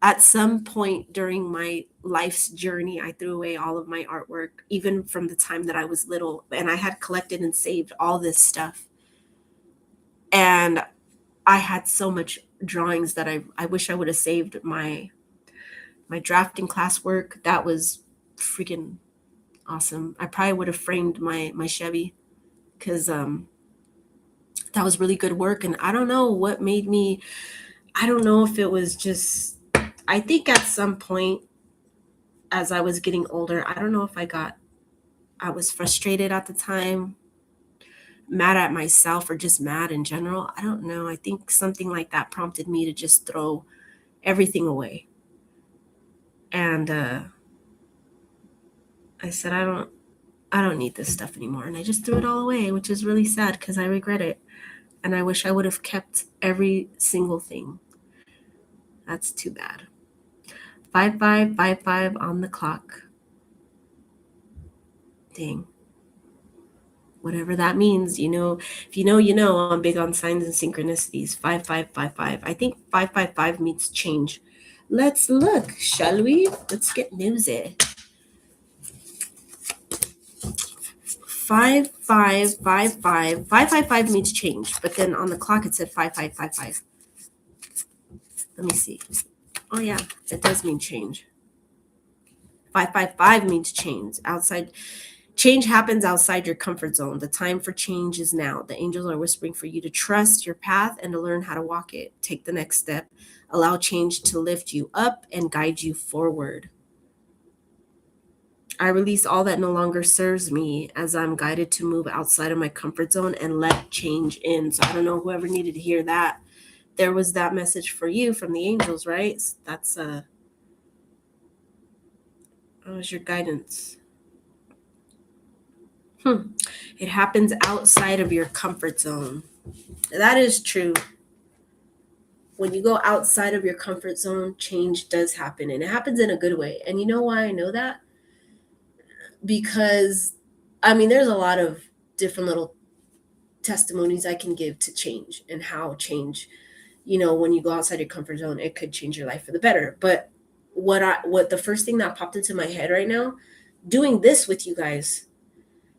At some point during my life's journey, I threw away all of my artwork, even from the time that I was little, and I had collected and saved all this stuff. And I had so much drawings that I wish I would have saved my drafting classwork. That was freaking awesome. I probably would have framed my Chevy because that was really good work. And I don't know what made me. I don't know if it was just. I think at some point as I was getting older, I don't know if I was frustrated at the time, mad at myself, or just mad in general. I don't know. I think something like that prompted me to just throw everything away. And I said, I don't need this stuff anymore. And I just threw it all away, which is really sad because I regret it. And I wish I would have kept every single thing. That's too bad. 5555 on the clock. Dang. Whatever that means, if you know, I'm big on signs and synchronicities. 5555. I think 555 means change. Let's look, shall we? Let's get nosy. 5555. 555 means change, but then on the clock it said 5555. Let me see. Oh yeah, it does mean change. 555 means change. Change happens outside your comfort zone. The time for change is now. The angels are whispering for you to trust your path and to learn how to walk it. Take the next step. Allow change to lift you up and guide you forward. I release all that no longer serves me as I'm guided to move outside of my comfort zone and let change in. So I don't know whoever needed to hear that. There was that message for you from the angels, right? That was your guidance. It happens outside of your comfort zone. That is true. When you go outside of your comfort zone, change does happen, and it happens in a good way. And you know why I know that? Because, there's a lot of different little testimonies I can give to change and how change, when you go outside your comfort zone, it could change your life for the better. But what the first thing that popped into my head right now, doing this with you guys,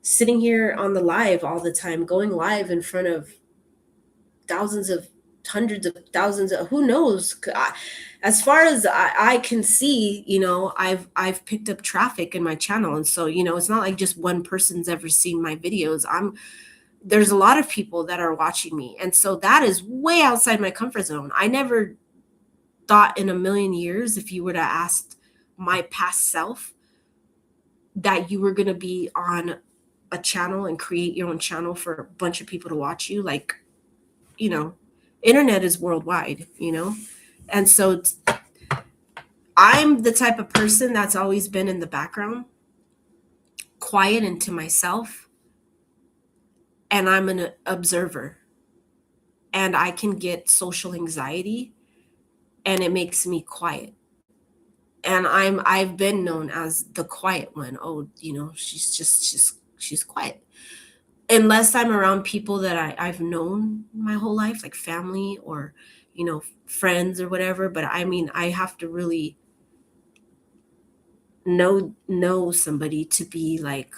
sitting here on the live all the time, going live in front of hundreds of thousands of, who knows? As far as I can see, I've picked up traffic in my channel. And so, it's not like just one person's ever seen my videos. There's a lot of people that are watching me. And so that is way outside my comfort zone. I never thought in a million years, if you were to ask my past self, that you were going to be on a channel and create your own channel for a bunch of people to watch you. Like, internet is worldwide, and so I'm the type of person that's always been in the background, quiet and to myself, and I'm an observer, and I can get social anxiety, and it makes me quiet. And I've been known as the quiet one. Oh, she's quiet. Unless I'm around people that I've known my whole life, like family or, friends or whatever. But I have to really know somebody to be like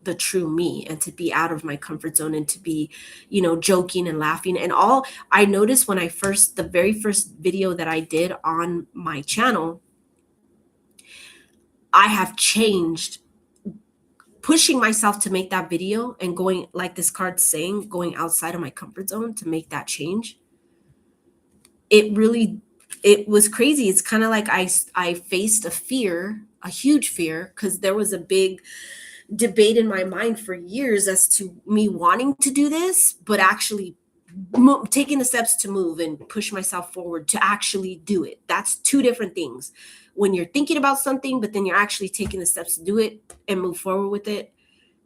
the true me and to be out of my comfort zone and to be, joking and laughing. And all I noticed when the very first video that I did on my channel, I have changed, pushing myself to make that video and going, like this card saying, going outside of my comfort zone to make that change. It was crazy. It's kind of like I faced a huge fear, because there was a big debate in my mind for years as to me wanting to do this, but actually taking the steps to move and push myself forward to actually do it. That's two different things. When you're thinking about something, but then you're actually taking the steps to do it and move forward with it.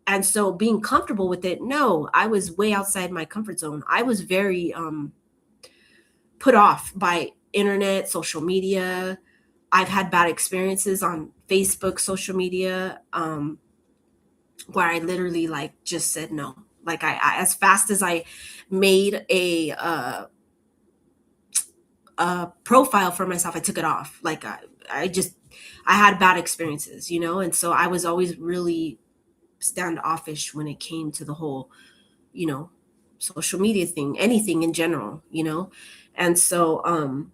And so being comfortable with it, no, I was way outside my comfort zone. I was very put off by internet, social media. I've had bad experiences on Facebook, social media, where I literally just said no. Like as fast as I made a profile for myself, I took it off. Like I had bad experiences, and so I was always really standoffish when it came to the whole, social media thing, anything in general, And so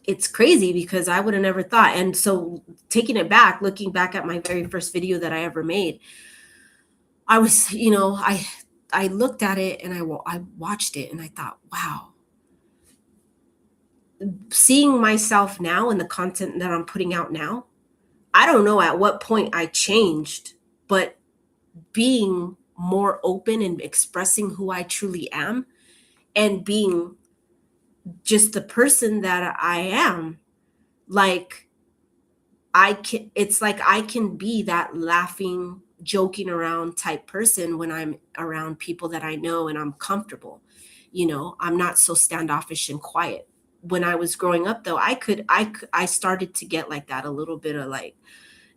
it's crazy because I would have never thought. And so taking it back, looking back at my very first video that I ever made, I was, I looked at it and I watched it and I thought, wow, seeing myself now and the content that I'm putting out now, I don't know at what point I changed, but being more open and expressing who I truly am and being just the person that I am, like it's like I can be that laughing, joking around type person when I'm around people that I know and I'm comfortable. I'm not so standoffish and quiet. When I was growing up though, I started to get like that, a little bit of like,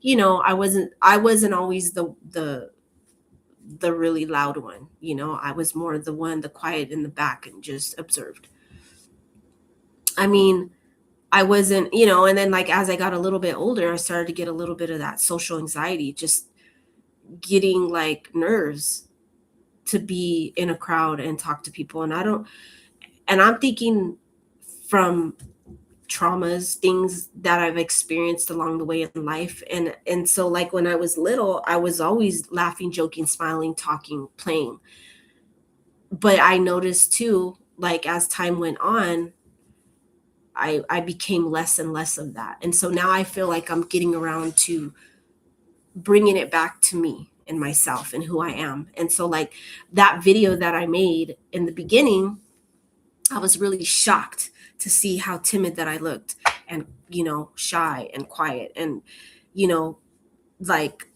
I wasn't always the really loud one. I was more the quiet in the back and just observed. I mean, I wasn't, and then like as I got a little bit older, I started to get a little bit of that social anxiety, just getting like nerves to be in a crowd and talk to people. And I'm thinking from traumas, things that I've experienced along the way in life. And so like when I was little, I was always laughing, joking, smiling, talking, playing. But I noticed too, like as time went on, I became less and less of that. And so now I feel like I'm getting around to bringing it back to me and myself and who I am. And so like that video that I made in the beginning, I was really shocked to see how timid that I looked and, shy and quiet and, like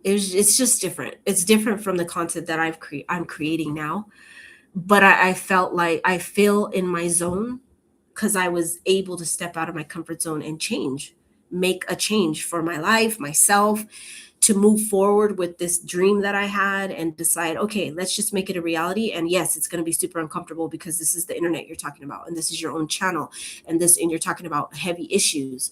it's just different. It's different from the content that I'm creating now. But I felt like I feel in my zone because I was able to step out of my comfort zone and make a change for my life, myself, to move forward with this dream that I had and decide, okay, let's just make it a reality. And yes, it's going to be super uncomfortable because this is the internet you're talking about, and this is your own channel, and you're talking about heavy issues,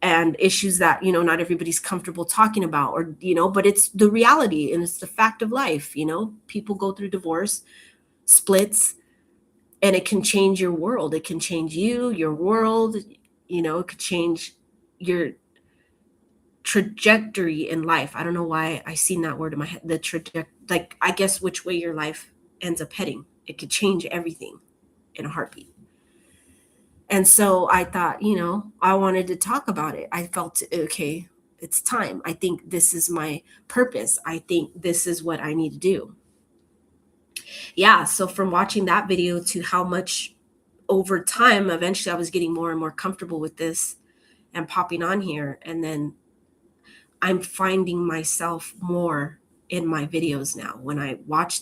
and issues that, not everybody's comfortable talking about, or, but it's the reality and it's the fact of life. People go through divorce, splits, and it can change your world. It can change you, your world, it could change your trajectory in life. I don't know why I seen that word in my head. The trajectory, like I guess which way your life ends up heading. It could change everything in a heartbeat. And so I thought, I wanted to talk about it. I felt, okay, it's time. I think this is my purpose. I think this is what I need to do. Yeah. So from watching that video to how much over time, eventually I was getting more and more comfortable with this and popping on here. And then I'm finding myself more in my videos now when I watch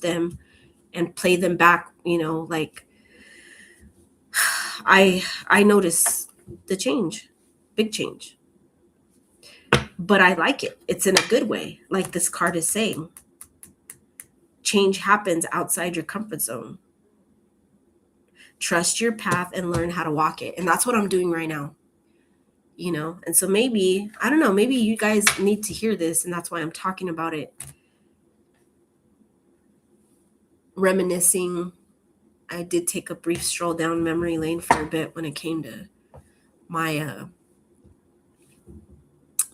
them and play them back, like I notice the change, big change. But I like it. It's in a good way. Like this card is saying, change happens outside your comfort zone. Trust your path and learn how to walk it. And that's what I'm doing right now. And so maybe, I don't know, maybe you guys need to hear this, and that's why I'm talking about it. Reminiscing. I did take a brief stroll down memory lane for a bit when it came to my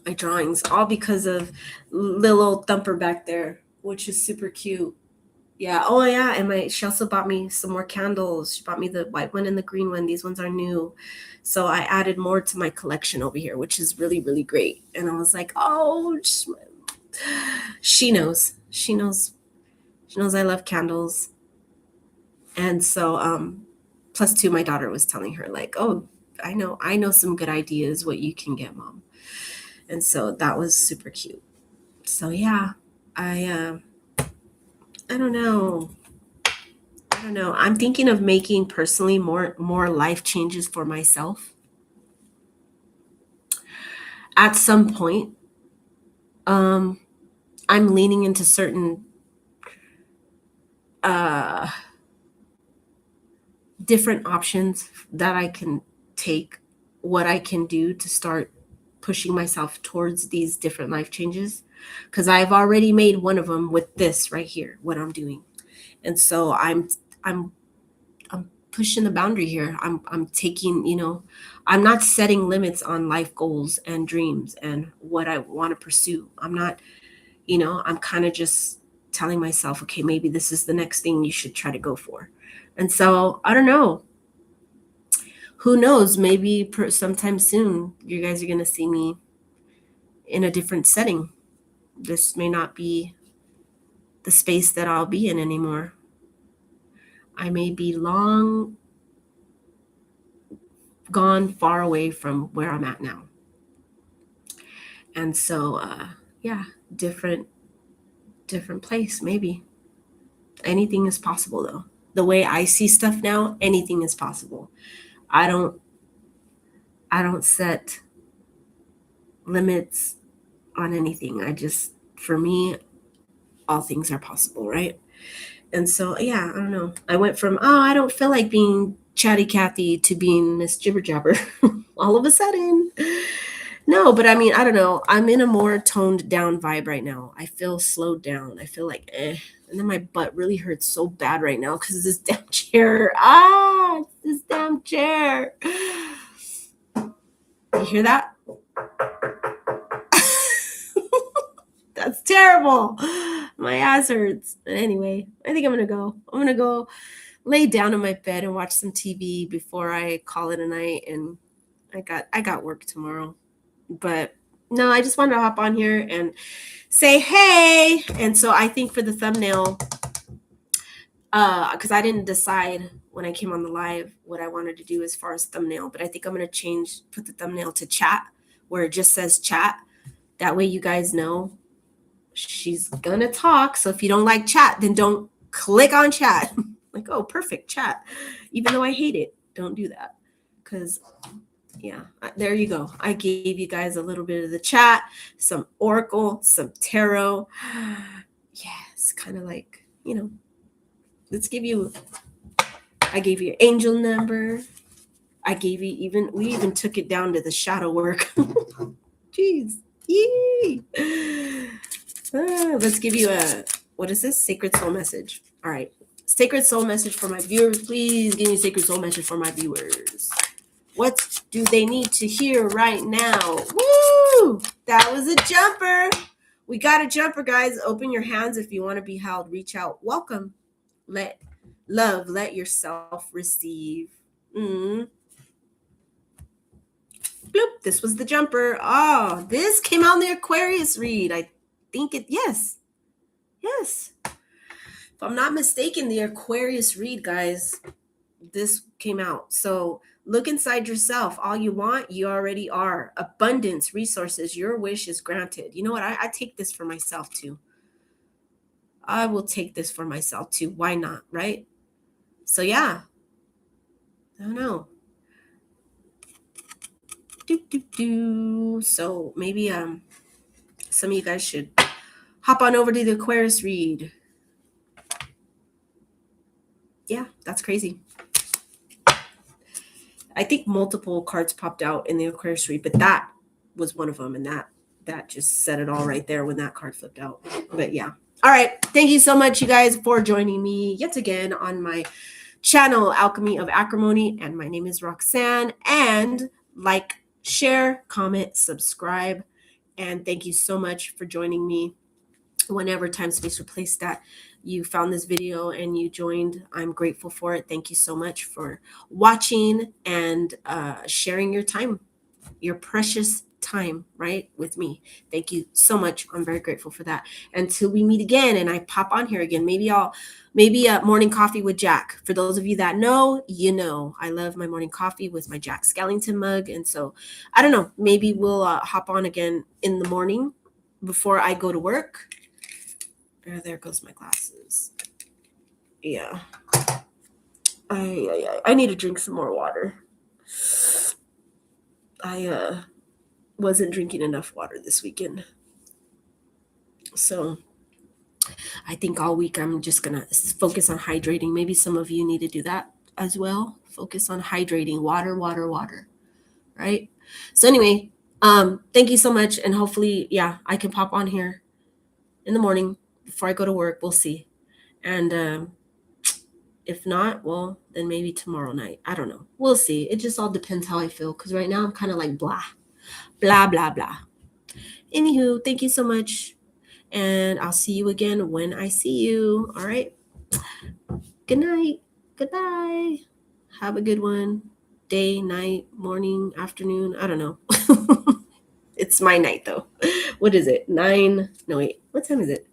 my drawings, all because of little old Thumper back there, which is super cute. Yeah. Oh yeah. And she also bought me some more candles. She bought me the white one and the green one. These ones are new. So I added more to my collection over here, which is really, really great. And I was like, oh, she knows. She knows I love candles. And so, plus two, my daughter was telling her like, oh, I know some good ideas what you can get, Mom. And so that was super cute. So yeah, I don't know. I'm thinking of making personally more life changes for myself. At some point, I'm leaning into certain different options that I can take, what I can do to start pushing myself towards these different life changes, because I've already made one of them with this right here, what I'm doing. And so I'm pushing the boundary here. I'm taking, I'm not setting limits on life goals and dreams and what I want to pursue. I'm not, I'm kind of just telling myself, okay, maybe this is the next thing you should try to go for. And so I don't know. Who knows? Maybe sometime soon you guys are going to see me in a different setting. This may not be the space that I'll be in anymore. I may be long gone far away from where I'm at now. And so, yeah, different place, maybe. Anything is possible, though. The way I see stuff now, anything is possible. I don't set limits on anything. For me, all things are possible, right? And so, yeah, I don't know. I went from, I don't feel like being Chatty Cathy to being Miss Jibber Jabber all of a sudden. No, but I mean, I don't know. I'm in a more toned down vibe right now. I feel slowed down. I feel like, And then my butt really hurts so bad right now because this damn chair. This damn chair. You hear that? That's terrible. My ass hurts. But anyway, I think I'm going to go lay down in my bed and watch some TV before I call it a night. And I got work tomorrow. But no, I just wanted to hop on here and say, hey. And so I think for the thumbnail, because I didn't decide when I came on the live what I wanted to do as far as thumbnail, but I think I'm going to put the thumbnail to chat, where it just says chat. That way you guys know she's going to talk. So if you don't like chat, then don't click on chat. Like, oh, perfect, chat. Even though I hate it, don't do that. Because, yeah, there you go. I gave you guys a little bit of the chat, some oracle, some tarot. Yes, kind of like, let's give you, I gave you angel number. I gave you we even took it down to the shadow work. Jeez. Yee. Let's give you what is this? Sacred soul message. All right. Sacred soul message for my viewers. Please give me a sacred soul message for my viewers. What do they need to hear right now? Woo! That was a jumper. We got a jumper, guys. Open your hands if you want to be held. Reach out. Welcome. Let yourself receive. Bloop. This was the jumper. Oh, this came out in the Aquarius read. I think yes. If I'm not mistaken, the Aquarius read, guys, this came out. So look inside yourself. All you want, you already are. Abundance, resources, your wish is granted. You know what? I take this for myself too. I will take this for myself too. Why not, right? So yeah. I don't know. So maybe some of you guys should hop on over to the Aquarius read. Yeah, that's crazy. I think multiple cards popped out in the Aquarius read, but that was one of them, and that just said it all right there when that card flipped out. But yeah. All right. Thank you so much, you guys, for joining me yet again on my channel, Alchemy of Acrimony. And my name is Roxanne. And like, share, comment, subscribe. And thank you so much for joining me whenever time, space, or place that you found this video and you joined. I'm grateful for it. Thank you so much for watching and sharing your time, your precious time, right, with me. Thank you so much. I'm very grateful for that. Until we meet again and I pop on here again, maybe morning coffee with Jack. For those of you that know, I love my morning coffee with my Jack Skellington mug. And so I don't know, maybe we'll hop on again in the morning before I go to work. There goes my glasses. Yeah. I need to drink some more water. I wasn't drinking enough water this weekend. So I think all week I'm just going to focus on hydrating. Maybe some of you need to do that as well. Focus on hydrating. Water. Right? So anyway, Thank you so much. And hopefully, yeah, I can pop on here in the morning before I go to work. We'll see. And if not, well, then maybe tomorrow night. I don't know. We'll see. It just all depends how I feel. Because right now I'm kind of like blah, blah, blah, blah. Anywho, thank you so much. And I'll see you again when I see you. All right. Good night. Goodbye. Have a good one. Day, night, morning, afternoon. I don't know. It's my night though. What is it? 9. No, wait. What time is it?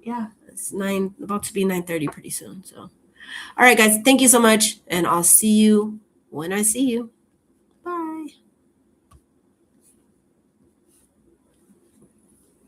Yeah, it's 9, about to be 9:30 pretty soon. So, all right, guys. Thank you so much. And I'll see you when I see you.